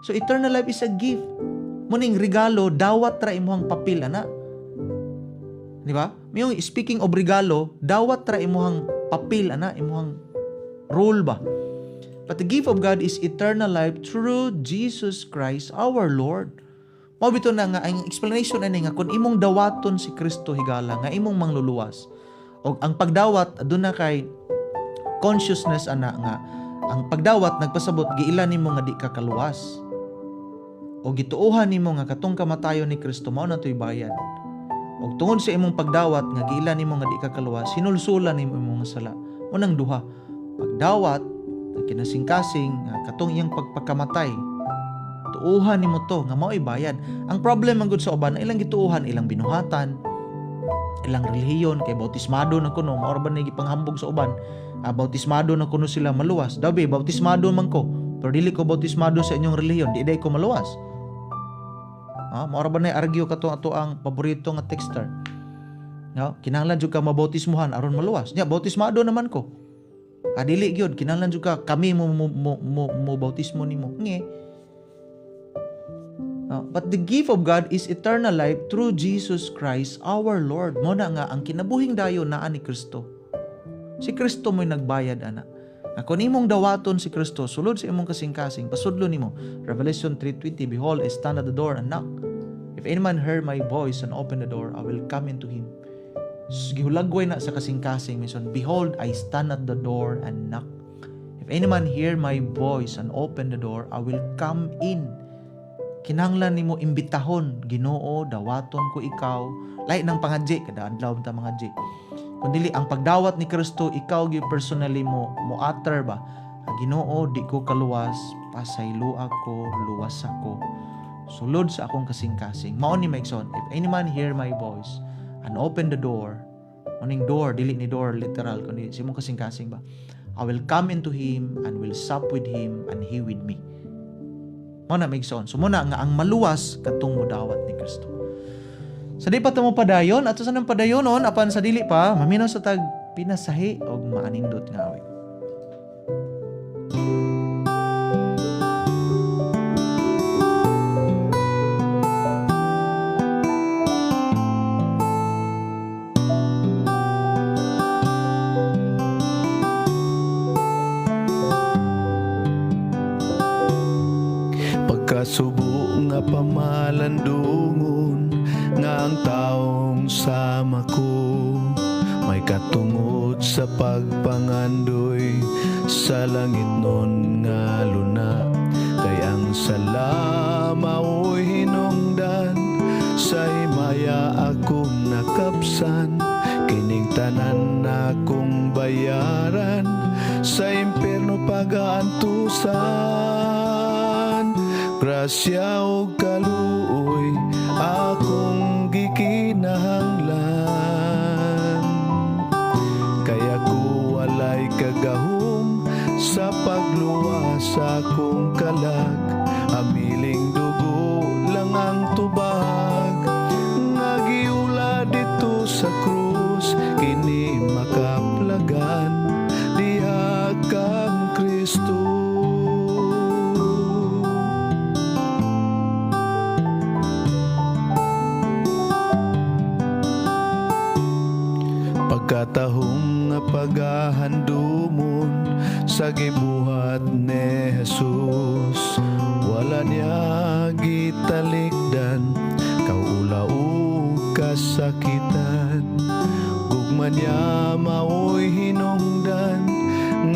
So eternal life is a gift. Muning regalo, dawat ra imuhang papel ana. Di ba? Mayong speaking of regalo, dawat ra imuhang papel ana, imuhang role ba? But the gift of God is eternal life through Jesus Christ our Lord. Mabito na nga ang explanation ani nga kung imong dawaton si Kristo higala nga imong mangluluwas. O ang pagdawat aduna kay consciousness ana nga Ang pagdawat nagpasabot giila nimo nga di ka kaluwas. O gituohan nimo nga katong kamatayon ni Kristo mao na to'y bayad. Og tungod sa imong pagdawat nga giila nimo nga di ka kaluwas, sinulsulan nimo imong sala. Unang duha, pagdawat nga kinasing-kasing nga katong iyang pagpakamatay. Tuuhan nimo to nga mao'y bayad. Ang problem man gud sa uban, ilang gituuhan, ilang binuhatan, ilang relihiyon kay bautismado na kuno, mao ba na gipanghambog sa uban. Bautismado na kuno sila maluwas. Dabi bautismado man ko, pero dili ko bautismado sa inyong relihiyon, di day ko maluwas. Mao ba na argue kato ato ang paborito nga texter. No, kinahanglan jud ka mabautismuhan aron maluwas. Nya bautismado naman ko. Dili gyud kinahanglan jud ka kami mo bautismo nimo. Nge. But the gift of God is eternal life through Jesus Christ our Lord. Mo na nga ang kinabuhing dayon naa ni Kristo. Si Kristo mo'y nagbayad ana. Kung imong dawaton si Kristo, sulod sa imong kasing-kasing, pasudlo nimo. Revelation 3:20, behold, I stand at the door and knock. If any man hear my voice and open the door, I will come into him. Gihulagway na sa kasing-kasing, minsan, behold, I stand at the door and knock. If any man hear my voice and open the door, I will come in. Kinahanglan nimo imbitahon, Ginoo, dawaton ko ikaw. Lain ng pangadji, kada adlaw ta mangadji. Kundi ang pagdawat ni Kristo, ikaw gyud personally mo utter ba? Ginoo, di ko kaluwas, pasaylo ako, luwas ako. Sulod sa akong kasing-kasing. Mao ni maigsoon, if any man hear my voice and open the door, uning door, dili ni door literal, kundi si mong kasing-kasing ba? I will come into him and will sup with him and he with me. Mao na maigsoon. So muna nga ang maluwas katong modawat ni Kristo. Sa di pa mo padayon, ato sa nang padayonon, apan sa dili pa, maminaw sa tag pinasahi o maanindot nga awit. Pagkasubo nga pamalandungon nga ang taong sama ko, may katungod sa pagpangandoy sa langit nun nga luna. Kay ang sala mao'y hinungdan, sa himaya akong nakapsan, kining tanan akong bayaran, sa impierno pagaantusan. Grasya o kaluoy akong gikinahanglan, kaya ko walay kagahom sa pagluwas akong kalag. Amiling dugo lang ang tubag nga giula dito sa krus, kini makaplagan diha kang Kristo. Pagkatahong nga pagahandumon sa gibuhat ni Jesus, wala niya gitalikdan, kaula-u kasakitan. Gugma niya mao'y hinungdan,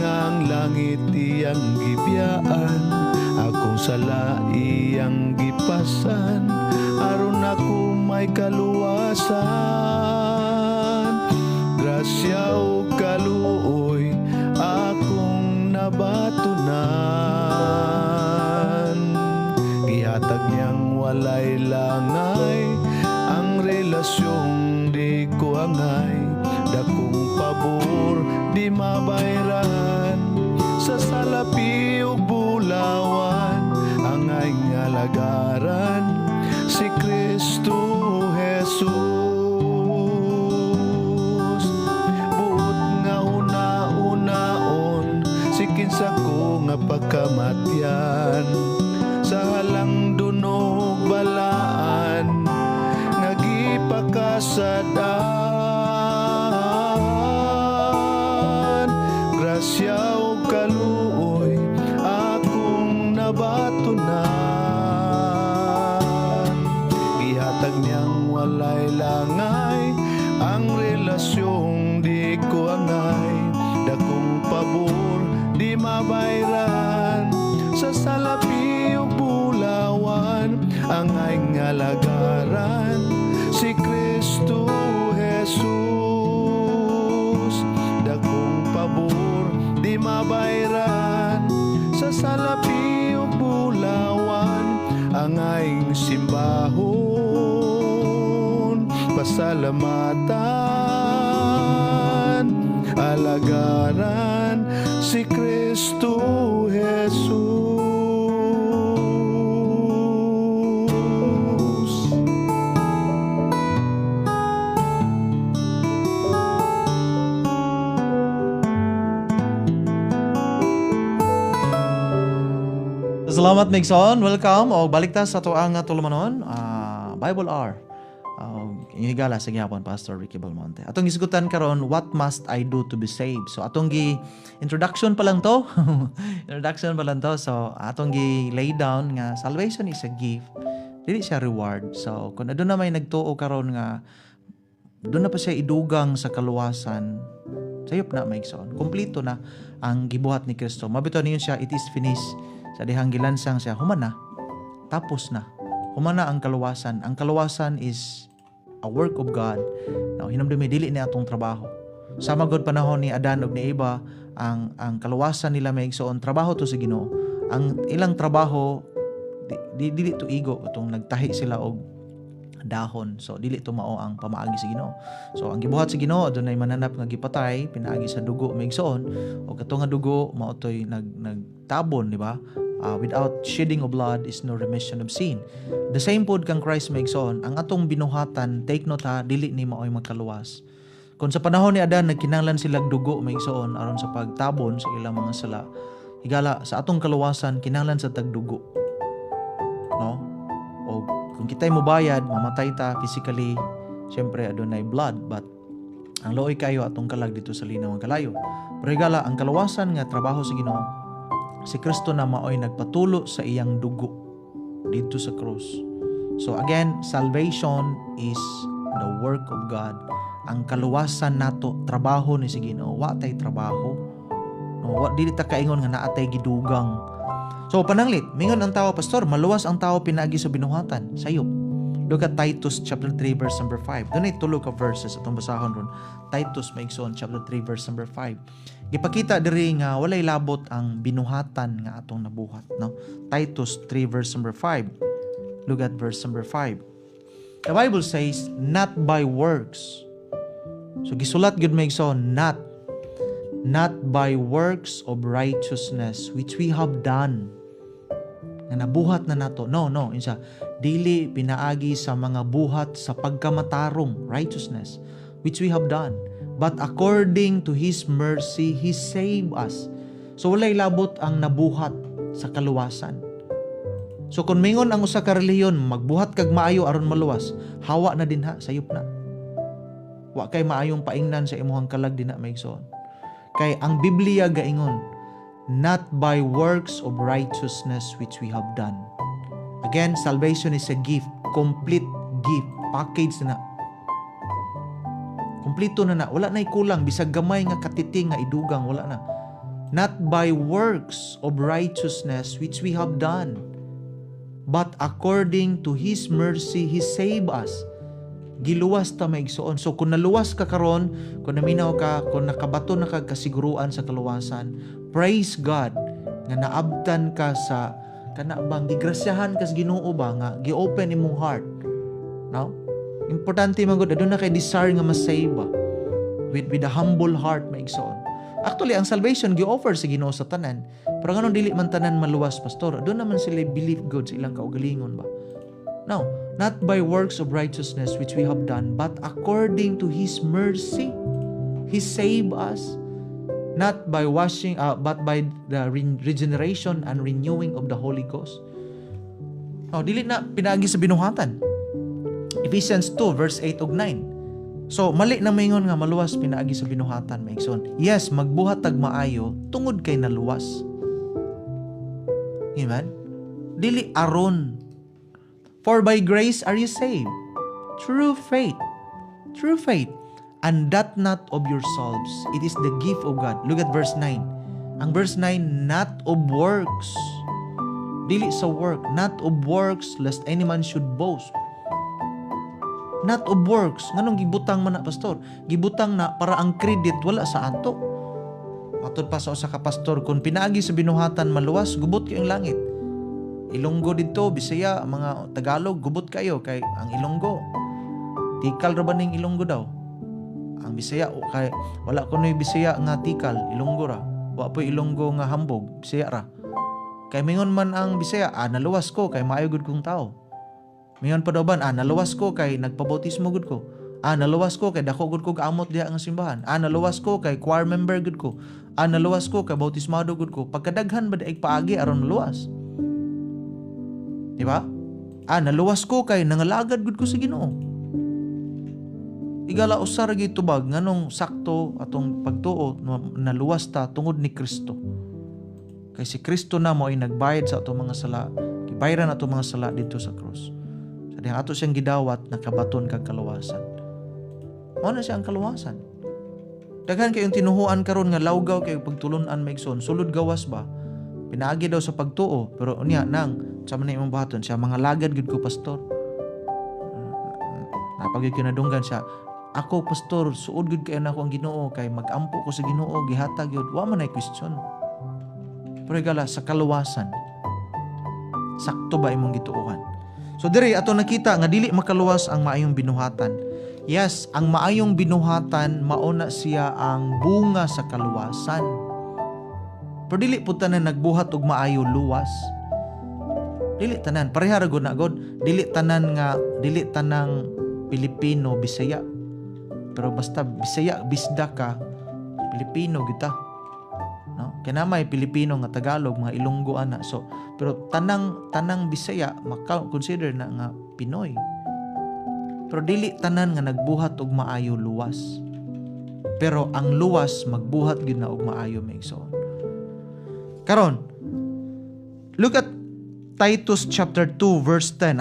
nga ang langit iyang gibiyaan, akong sala iyang gipasan, aron ako may kaluwasan. Grasya o kaluoy akong nabatunan, gihatag niyang walay langay, ang relasyong di ko angay, dakong pabor di mabayran, sa salapi o bulawan, angay nga lagaran, si Kristo Jesus. Kinsa ko nga pagkamatyan, sa halang dunog balaan, nga gipakasadan. Grasya o kaluoy akong nabatunan, ang aing alagaran, si Kristo Jesus. Dakong pabor di mabayran, sa salapi ug bulawan ang aing simbahon. Pasalamatan, alagaran, si Kristo Jesus. Salamat Migson, welcome o balik ta sa tuang tulumanon, Bible Hour. Inigala sa gihapon Pastor Ricky Belmonte. Atong gisgutan karon, what must I do to be saved? So atong introduction pa lang to. Introduction pa lang to. So atong lay down nga salvation is a gift. Dili siya reward. So kung aduna may nagtuo karon nga doon na pa siya idugang sa kaluwasan, sayop na Migson. Kompleto na ang gibuhat ni Kristo. Mabito niyo siya, it is finished. Sa dihang gilansang siya, humana, tapos na. Humana ang kaluwasan. Ang kaluwasan is a work of God. Now, hinamdumi, dili ni atong trabaho. Sa magod panahon ni Adan ug ni Eva, ang kaluwasan nila may igsoon, trabaho to sa Ginoo. Ang ilang trabaho, dili to igo, itong nagtahi sila og dahon. So, dili to mao ang pamaagi sa Ginoo. So, ang gibuhat sa Ginoo, adunay mananap nga gipatay, pinaagi sa dugo may igsoon, o kato nga dugo, mao toy nagtabon, di ba? Without shedding of blood is no remission of sin. The same pod kang Christ maigsoon, ang atong binuhatan, take note ha, dili ni maoy magkaluwas. Kung sa panahon ni Adan nagkinahanglan sila dugo maigsoon aron sa pagtabon sa ilang mga sala, higala sa atong kaluwasan kinahanglan sa tagdugo. No? O kung kita'y mobayad, mamatay ta physically, syempre adunay blood, but ang looy kayo atong kalag dito sa linaw ang kalayo. Pero higala ang kaluwasan nga trabaho sa Ginoo, si Kristo na maoy nagpatulo sa iyang dugo dito sa krus. So again, salvation is the work of God. Ang kaluwasan nato, trabaho ni si Ginoo. Wa tay trabaho. No, wa dili ta kaingon nga naatay gidugang. So pananglit, mingon ang tao, pastor, maluwas ang tao pinaagi sa binuhatan. Sayop. Look at Titus chapter 3 verse number 5. Doon ay tulo ka verses atong basahon ron. Titus maigsoon chapter 3 verse number 5. Gipakita diri nga walay labot ang binuhatan nga atong nabuhat, no? Titus 3 verse number 5. Look at verse number 5. The Bible says, not by works. So gisulat gud maigsoon, not by works of righteousness which we have done. Nga nabuhat na nato. No, insa dili pinaagi sa mga buhat sa pagkamatarong, righteousness which we have done, but according to His mercy He saved us. So walay labot ang nabuhat sa kaluwasan. So kung mingon ang usa ka relihiyon magbuhat kag maayo aron maluwas, hawa na din ha, sayop na. Wa kay maayong paingnan sa imuhang kalag dinha maigsoon. Kay ang Biblia gaingon, not by works of righteousness which we have done. Again, salvation is a gift, complete gift, package na. Kompleto na. Wala na ikulang, bisag gamay nga katiting nga idugang, wala na. Not by works of righteousness which we have done, but according to His mercy He saved us. Giluwas ta maigsoon. So kung naluwas ka karon, kung naminaw ka, kung nakabato na ka kasiguruan sa kaluwasan, praise God nga naabtan ka sa kana bang gigrasyahan kas Ginoo ba nga gi-open imong heart. No? Importante man gud aduna kay desire nga ma-save ba with a humble heart maigsoon. Actually ang salvation gi-offer sa Ginoo sa tanan. Pero nganon dili man tanan maluwas pastor. Aduna man sila believe God sa ilang kaugalingon ba. No, not by works of righteousness which we have done, but according to His mercy He saved us. Not by washing, but by the regeneration and renewing of the Holy Ghost. Oh, dili na pinaagi sa binuhatan. Ephesians 2 verse 8 ug 9. So mali na maingon nga maluwas pinaagi sa binuhatan maigsoon. Yes, magbuhat tag maayo tungod kay naluwas. Amen. Dili aron. For by grace are you saved through faith. Through faith. And that not of yourselves. It is the gift of God. Look at verse 9. Ang verse 9, not of works, Dili sa work, not of works lest any man should boast. Not of works. Nganong gibutang man na, pastor? Gibutang na para ang credit wala sa ato. Matod pa sa usa ka pastor, kung pinaagi sa binuhatan maluwas, gubot kayong langit. Ilonggo dito, Bisaya, mga Tagalog, gubot kayo kay ang Ilonggo. Tikal ra ba ning Ilonggo daw? Ang Bisaya kay wala kunoy Bisaya nga tikal, Ilonggo ra. Wa po Ilonggo nga hambog, Bisaya ra. Kay mingon man ang Bisaya, naluwas ko kay maayo gud kong tao. Mingon pa daw ban, naluwas ko kay nagpabautismo gud ko. Naluwas ko kay dako gud ko kaamot diha nga simbahan. Naluwas ko kay choir member gud ko. Naluwas ko kay bautismado gud ko. Pagkadaghan ba daig paagi aron maluwas? Di ba? Naluwas ko kay nangalagad gud ko sa Ginoo. Igala usar gyud tubag nganong sakto atong pagtuo naluwas ta tungod ni Kristo. Kay si Kristo na mo ay nagbayad sa atong mga sala. Gibayaran atong mga sala dito sa krus. Sa dihang ato siyang gidawat nakabaton kag kaluwasan. Mao na siya ang kaluwasan. Daghan kayong tinuhuan karon nga lawgaw kay pagtulunan maigsoon, sulod gawas ba? Pinaagi daw sa pagtuo, pero unya nang sa man imong buhaton siya mga lagad gud ko pastor. Napagyo kinadunggan siya. Ako pastor, suod gud kay nako ang Ginoo kay magampo ko sa Ginoo gihatag gyud. Wa man ay question. Pero gala sa kaluwasan. Sakto ba imong gituohan? So diri ato nakita nga dili makaluwas ang maayong binuhatan. Yes, ang maayong binuhatan mauna siya ang bunga sa kaluwasan. Pero dili po tanan nagbuhat og maayo luwas. Dili tanan pareha ra gud na god. Dili tanang Pilipino Bisaya. Pero basta Bisaya bisda ka, Pilipino kita. No? Kaya may Pilipino nga Tagalog, mga Ilonggo ana. So, pero tanang Bisaya maka-consider na nga Pinoy. Pero dili tanan nga nagbuhat og maayo luwas. Pero ang luwas magbuhat gyud na og maayo maigsoon. Karon, look at Titus chapter 2 verse 10.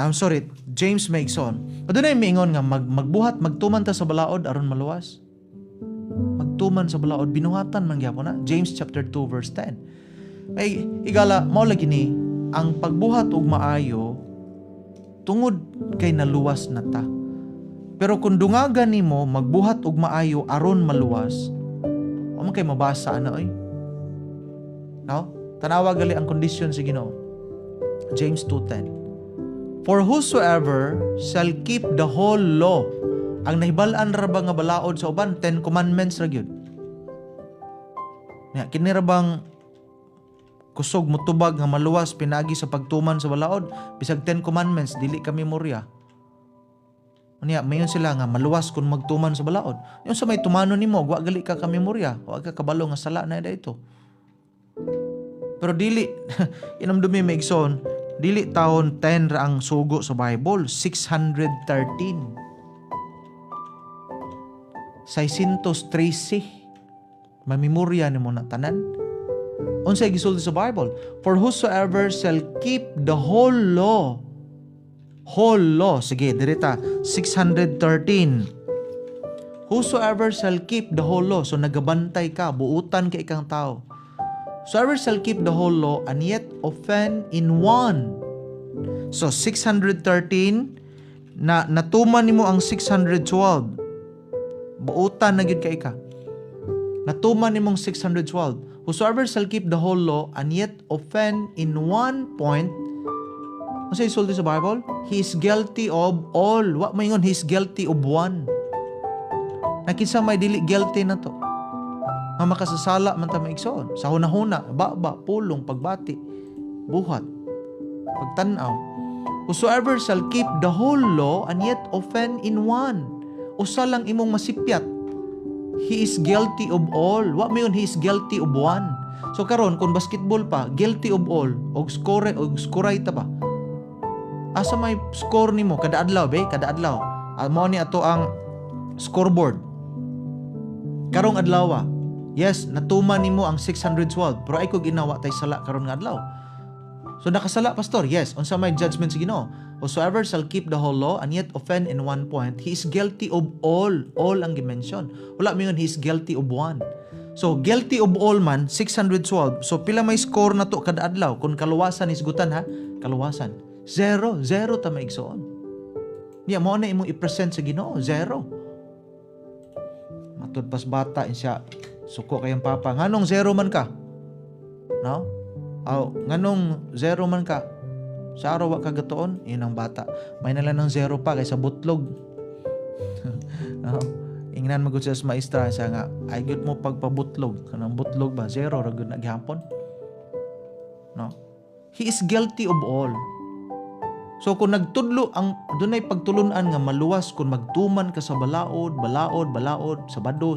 James maigsoon. Adunay miingon nga magbuhat magtuman ta sa balaod aron maluwas. Magtuman sa balaod binuhatan man gyapon na. James chapter 2 verse 10. Ay igala mao lagi ni ang pagbuhat og maayo tungod kay naluwas na ta. Pero kung dungagan nimo magbuhat og maayo aron maluwas, o man kay mabasa ana oy. No? Tanawa gali ang kondisyon sa Ginoo. James 2:10. For whosoever shall keep the whole law, ang nahibalaan ra ba nga balaod sa uban 10 commandments ra gyud. Nya kini ra bang kusog motubag nga maluwas pinagi sa pagtuman sa balaod bisag 10 commandments dili ka memorya. Unya mayon sila nga maluwas kun magtuman sa balaod. Yung sa may tumanon nimo wa gali ka memorya, wa ka kabalo nga sala na dayto. Pero dili inamdumi maigsoon, dili taon 10 ra ang sugo sa Bible, 613. 613. Mamemorya nimo na tanan. Unsay gisulti sa Bible? For whosoever shall keep the whole law. Whole law. Sige, dirita. 613. Whosoever shall keep the whole law. So nagabantay ka, buutan ka ikang tao. Whosoever shall keep the whole law and yet offend in one. So 613 na natuman nimo ang 612. Buutan na gyud ka ika. Natuman nimong 612. Whosoever shall keep the whole law and yet offend in one point. Ano sa isulti sa Bible? He is guilty of all. Wa maingon he is guilty of one. Nakisa may dili guilty na to. Makasasala man ta maigsoon. Sa hunahuna, baba, pulong, pagbati, buhat, pagtanaw. Whosoever shall keep the whole law and yet offend in one. Usa lang imong masipyat. He is guilty of all. Wa mayon he is guilty of one. So karon kung basketball pa, guilty of all. Og score ta ba? Asa may score nimo kada adlaw be, kada adlaw. Mao ni ato ang scoreboard. Karong adlaw. Yes, natuman nimo ang 612. Pero ay ko ginawa tay sala karon nga adlaw. So nakasala pastor. Yes, unsa may judgment sa Ginoo? Whosoever shall keep the whole law and yet offend in one point, he is guilty of all. All ang gimension. Wala mingon he is guilty of one. So guilty of all man 612. So pila may score na to kada adlaw kung kaluwasan isgutan ha? Kaluwasan. Zero ta maigsoon. Niya mo na imong i-present sa Ginoo, zero. Matud pas bata siya, suko kayang papa, nganong zero man ka? No? Nganong zero man ka? Sa araw wa kagatuon, yun ang bata. May nalang ng zero pa kaysa butlog. No? Ingnan magud sa maestra siya nga, ay good mo pagpabutlog. Kanang butlog ba? Zero ra gud na gihapon. No? He is guilty of all. So kung nagtudlo ang dunay pagtulunan nga maluwas kung magtuman ka sa balaod, Sabado,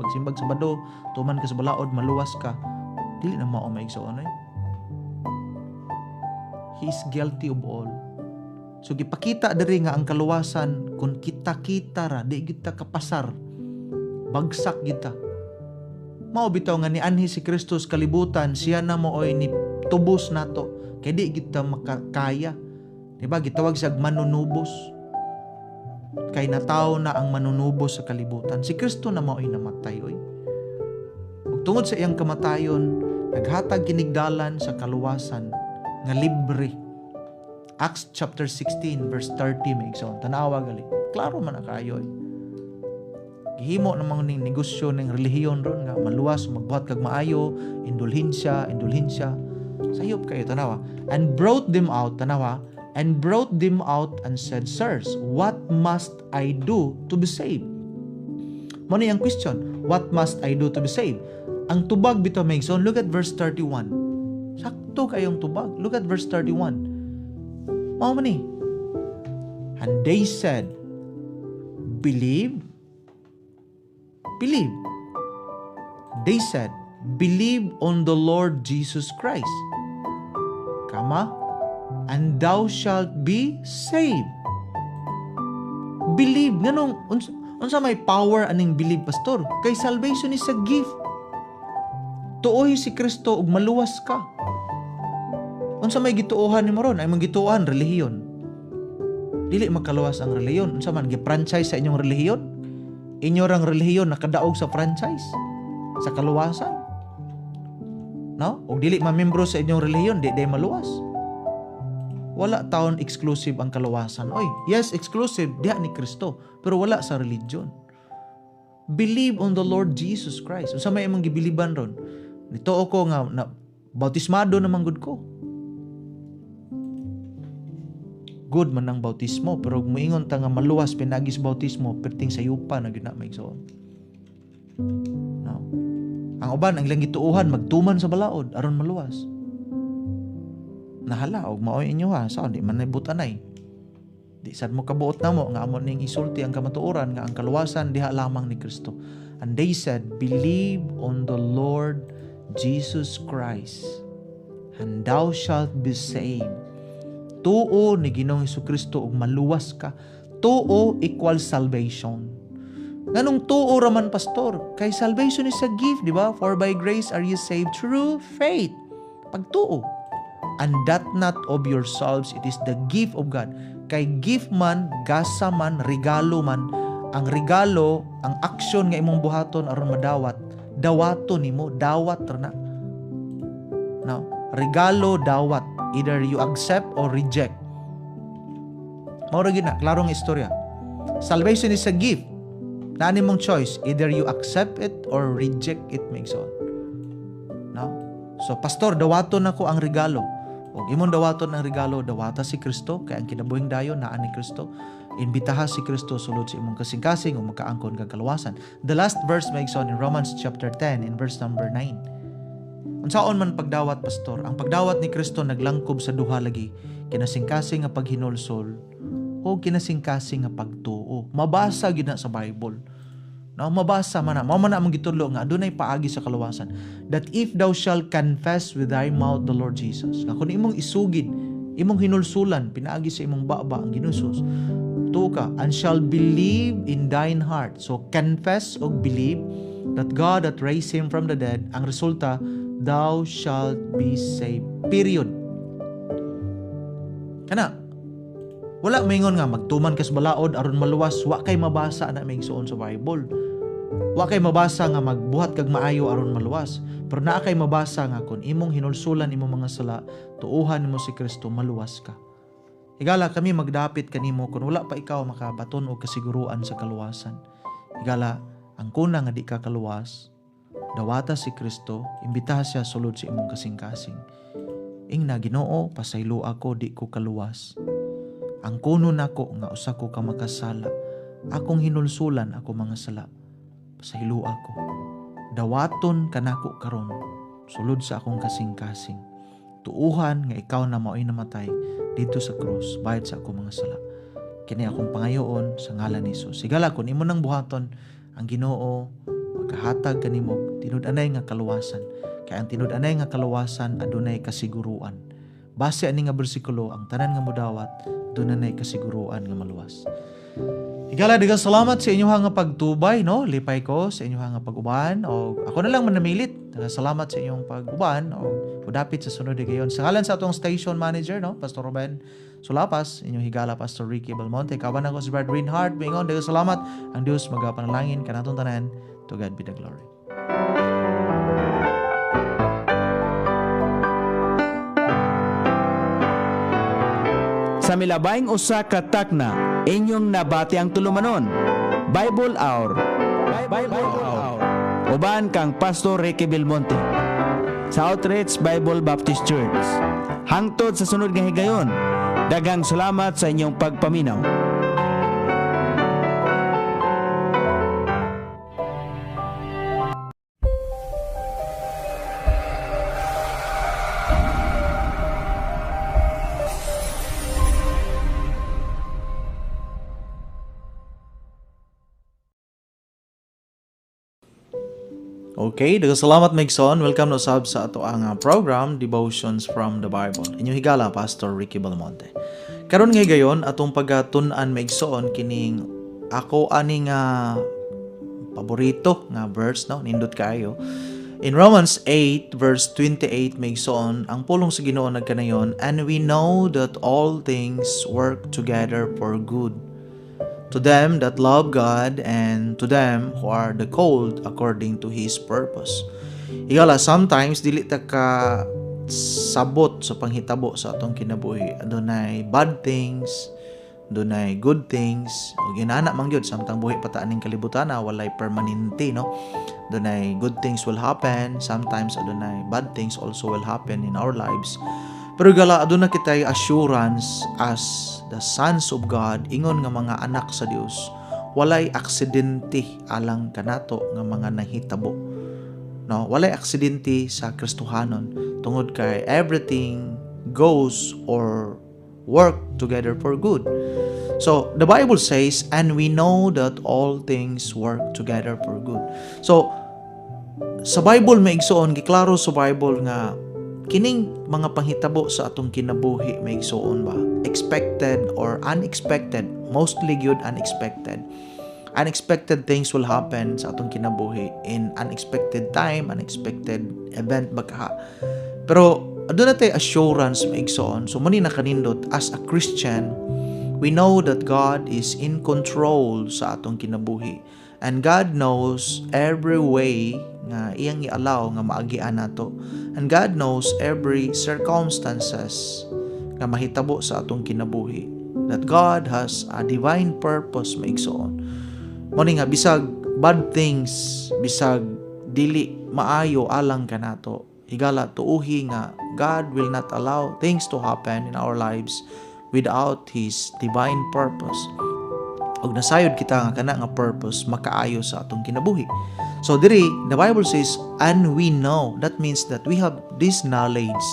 pagsimbag Sabado, tuman ka sa balaod, maluwas ka. Dili na mao maigsoon. He is guilty of all. So gipakita diri nga ang kaluwasan kung kita ra di kita kapasar. Bagsak kita. Mao bitaw nga ni anhi si Kristo sa kalibutan, siya na mooy ni tubos nato kay di kita makakaya. Diba? Gitawag siya manunubos. Kay nataw na ang manunubos sa kalibutan. Si Kristo na mao'y namatay. Ug tungod sa iyang kamatayon, naghatag kinigdalan sa kaluwasan nga libre. Acts chapter 16 verse 30 may igsoon. Tanawa gali. Klaro man na kayo. Gihimo namang ning negosyo ning relihiyon ron nga maluwas, magbuhat kag maayo, indulhensya. Sayop kayo, tanawa. And brought them out and said, Sirs, what must I do to be saved? Muna yung question, what must I do to be saved? Ang tubag bito may igsoon, look at verse 31. Sakto kayong tubag. Look at verse 31. Mao man ni. And they said, Believe. They said, Believe on the Lord Jesus Christ. And thou shalt be saved. Believe. Ganong, unsa may power aning believe, pastor? Kay salvation is a gift. Tuoy si Kristo ug maluwas ka. Unsa may gituohan nimo ron? Ay mong gituohan relihiyon. Dili makaluwas ang relihiyon. Unsa man gi-franchise sa inyong relihiyon? Inyo rang relihiyon nakadaog sa franchise sa kaluwasan. No? O dili mamembro sa inyong relihiyon, di maluwas. Wala taon exclusive ang kaluwasan. Oy, yes, exclusive diha ni Kristo, pero wala sa religion. Believe on the Lord Jesus Christ. Unsa may imong gibiliban ron? Nito ako nga na bautismado naman gud ko. Good man ang bautismo, pero moingon ta nga maluwas pinagis bautismo perting sa yupa na gyud na maigsoon. No. Ang uban ang ilang gituohan magtuman sa balaod aron maluwas. Nahala og maoy inyo ha, sa di man butanay. Di sad mo kabuot namo nga amo ning isulti ang kamatuoran nga ang kaluwasan diha lamang ni Kristo. And they said, Believe on the Lord Jesus Christ, and thou shalt be saved. Tuo ni Ginoong Hesukristo ug maluwas ka. Tuo equals salvation. Nganong tuo raman, pastor? Kay salvation is a gift, di ba? For by grace are you saved through faith. Pagtuo. And that not of yourselves, it is the gift of God. Kay gift man, gasa man, regalo man. Ang regalo, ang aksyon nga imong buhaton aron madawat, dawato nimo, dawat na. No? Regalo, dawat. Either you accept or reject. Maura gid na, klarong istorya. Salvation is a gift. Nani mong choice, either you accept it or reject it, makes on. No? So, pastor, dawaton ako ang regalo. O imong dawaton ang regalo, dawata si Kristo, kaya ang kinabuhing dayon naa ni Kristo. Imbitaha si Kristo sulod sa imong kasing-kasing o makaangkon kag kaluwasan. The last verse makes on in Romans chapter 10 in verse number 9. Unsaon man pagdawat, pastor? Ang pagdawat ni Kristo naglangkob sa duha lagi, kinasing-kasing nga paghinulsol o kinasing-kasing nga pagtuo. Mabasa gid na sa Bible. No, mabasa man na. Mao man na among gitudlo nga adunay paagi sa kaluwasan. That if thou shalt confess with thy mouth the Lord Jesus. Nga kun imong isugid, imong hinulsulan pinaagi sa imong baba ang Ginoos. Tuo ka and shall believe in thine heart. So confess o believe that God that raised him from the dead. Ang resulta, thou shalt be saved. Period. Kana wala maingon nga magtuman kas balaod aron maluwas, wa kay mabasa na may igsuon sa Bible. Wa kay mabasa nga magbuhat kag maayo aron maluwas. Pero naa kay mabasa nga kung imong hinulsulan imong mga sala, tuuhan nimo si Kristo, maluwas ka. Higala kami magdapit kanimo kung wala pa ikaw makabaton og kasiguruan sa kaluwasan. Higala ang kuna nga di ka kaluwas, dawata si Kristo, imbitaha siya sulod sa imong kasing-kasing. Ingna Ginoo, pasaylo ako di ko kaluwas. Ang kuno nako nga usa ko ka makasala, akong hinulsulan ako mga sala. Pasaylo ako. Dawaton kanako karon, sulod sa akong kasing-kasing. Tuuhan nga ikaw na mao'y namatay dito sa krus, bayad sa akong mga sala. Kini akong pangayoon sa ngalan ni Jesus. Sigala kun imo nang buhaton ang Ginoo, magkahatag kanimo tinud-anay nga kaluwasan. Kaya ang tinud-anay nga kaluwasan adunay kasiguruan. Base ani nga bersikulo, ang tanan nga modawat adunay kasiguruan nga maluwas. Higala, daghang salamat sa inyo nga pagtubay, no? Lipay ko sa inyo nga pag-uban, o ako na lang manamilit. Daghang salamat sa inyong pag-uban, o udapit sa sunod gayon. Sa ngalan sa atong station manager, no? Pastor Ruben Sulapas, inyong higala Pastor Ricky Belmonte. Kawan ako si Brad Reinhardt. Bingon, daghang salamat. Ang Diyos magapanalangin kanatong tanan. To God be the glory. Sa milabayng usa ka takna, inyong nabati ang tulumanon. Bible Hour. Bible Hour. Uban kang Pastor Ricky Belmonte. Sa Outreach Bible Baptist Church. Hangtod sa sunod nga higayon, daghang salamat sa inyong pagpaminaw. Okay, daghang salamat Megson. Welcome no sab sa ato ang program Devotions from the Bible. Inyong higala Pastor Ricky Belmonte. Karon nga gayon atong pagatun-an Megson kining ako ani nga paborito nga verse, no, nindot kayo. In Romans 8 verse 28 Megson, ang pulong sa Ginoo nagkanayon, and we know that all things work together for good to them that love God and to them who are the called according to His purpose. Igala, sometimes dili ta ka sabot sa panghitabo sa atong kinabuhi. Adunay bad things, adunay good things, o ginana man gyud samtang buhi pa ta aning kalibutan walay permanente, no. Adunay good things will happen, sometimes adunay bad things also will happen in our lives. Pero gala aduna kitay assurance as the sons of God, ingon nga mga anak sa Dios, walay aksidente alang kanato nga mga nahitabo. No, walay aksidente sa Kristohanon tungod kay everything goes or work together for good. So the Bible says, and we know that all things work together for good. So sa Bible maigsoon, giklaro sa Bible nga kining mga panghitabo sa atong kinabuhi maigsoon ba, expected or unexpected, mostly good unexpected. Unexpected things will happen sa atong kinabuhi in unexpected time, unexpected event baka. Pero aduna tay assurance maigsoon. So muni na kanindot as a Christian, we know that God is in control sa atong kinabuhi. And God knows every way nga iyang i-allow nga maagian nato. And God knows every circumstances nga mahitabo sa atong kinabuhi. That God has a divine purpose maigsoon. Muni nga bisag bad things, bisag dili maayo alang kanato, higala tuuhi nga God will not allow things to happen in our lives without His divine purpose. Og nasayod kita nga kana nga purpose makaayo sa atong kinabuhi. So diri the Bible says, and we know. That means that we have this knowledge.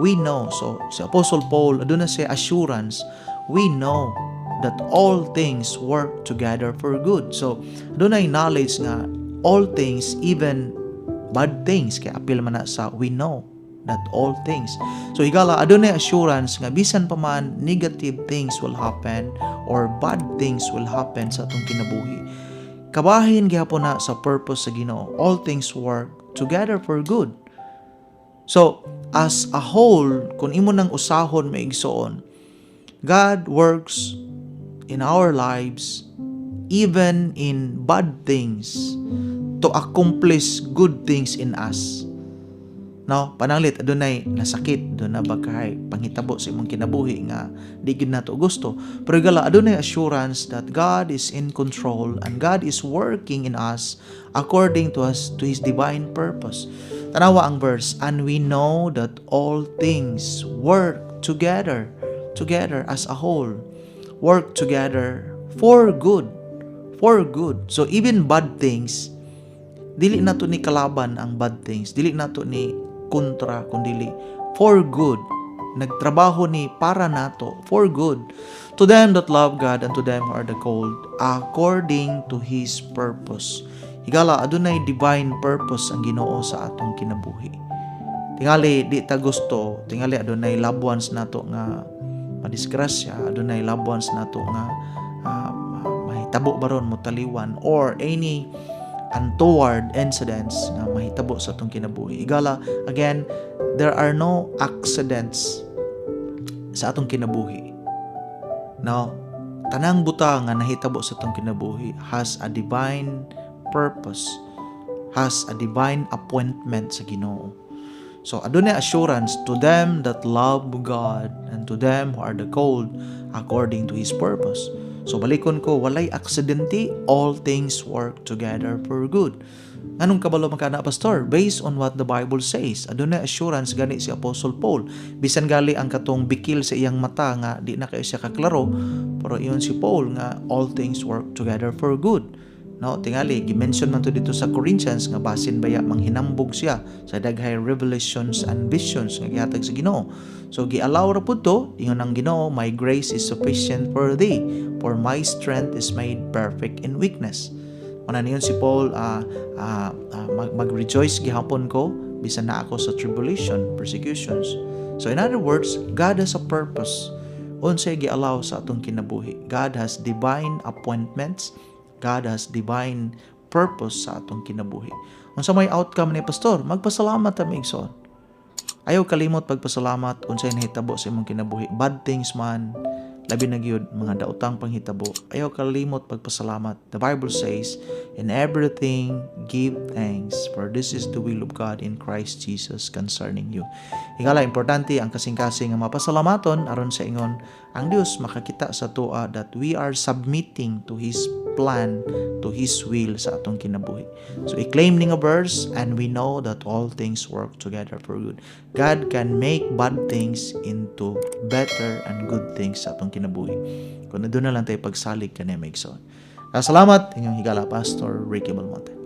We know. So si Apostle Paul aduna siya assurance. We know that all things work together for good. So adunay knowledge nga all things, even bad things, kay apil man na sa we know that all things. So higala adunay assurance nga bisan pa man negative things will happen or bad things will happen sa atong kinabuhi, kabahin gihapon na sa purpose sa Ginoo. All things work together for good. So as a whole, kung imo nang usahon maigsoon, God works in our lives even in bad things to accomplish good things in us. No, pananglit adunay nasakit, do na bagay panghitabo sa imong kinabuhi nga di gid nato gusto. Pero gala adunay assurance that God is in control and God is working in us according to his divine purpose. Tanawa ang verse, and we know that all things work together as a whole. Work together for good. For good. So even bad things, dili nato ni kalaban ang bad things. Dili nato ni kontra, kundili for good. Nagtrabaho ni para nato for good. To them that love God and to them who are the called according to His purpose. Higala, adunay divine purpose ang Ginoo sa atong kinabuhi. Tingali di ta gusto, tingali adunay loved ones nato nga madisgrasya, adunay loved ones nato nga mahitabo baron mo taliwan or any untoward incidents na mahitabo sa atong kinabuhi. Igala, again, there are no accidents sa atong kinabuhi. Now, tanang buta nga nahitabo sa atong kinabuhi has a divine purpose, has a divine appointment sa Ginoo. So, adunay assurance to them that love God and to them who are the called according to His purpose. So balikon ko, walay aksidente, all things work together for good. Anong kabalo magkana, Pastor? Based on what the Bible says, adunay assurance gani si Apostle Paul. Bisan gali ang katong bikil sa iyang mata nga di na kayo siya kaklaro, pero iyon si Paul nga all things work together for good. No, tingali gi-mention man to dito sa Corinthians nga basin baya manghinambog siya sa daghay revelations and visions nga gihatag sa Ginoo. So gi-allow ra pud to ingon ang Ginoo, my grace is sufficient for thee, for my strength is made perfect in weakness. Una niyon si Paul mag-rejoice gihapon ko bisan na ako sa tribulation, persecutions. So in other words, God has a purpose unsay gi-allow sa atong kinabuhi. God has divine appointments. God has divine purpose sa atong kinabuhi. Unsa may outcome ni Pastor? Magpasalamat ta migsoon. Ayaw kalimot pagpasalamat unsay nahitabo sa imong kinabuhi. Bad things man, labi na gyud mga daotang panghitabo. Ayaw kalimot pagpasalamat. The Bible says, in everything give thanks, for this is the will of God in Christ Jesus concerning you. Higala, importante ang kasing-kasing nga mapasalamaton aron sa ingon ang Dios makakita sa tuwa that we are submitting to His plan, to His will sa atong kinabuhi. So i-claim ning a verse, and we know that all things work together for good. God can make bad things into better and good things sa atong kinabuhi. Kung doon na lang tayo pagsalig kaniya maigsoon. Salamat, inyong higala, Pastor Ricky Belmonte.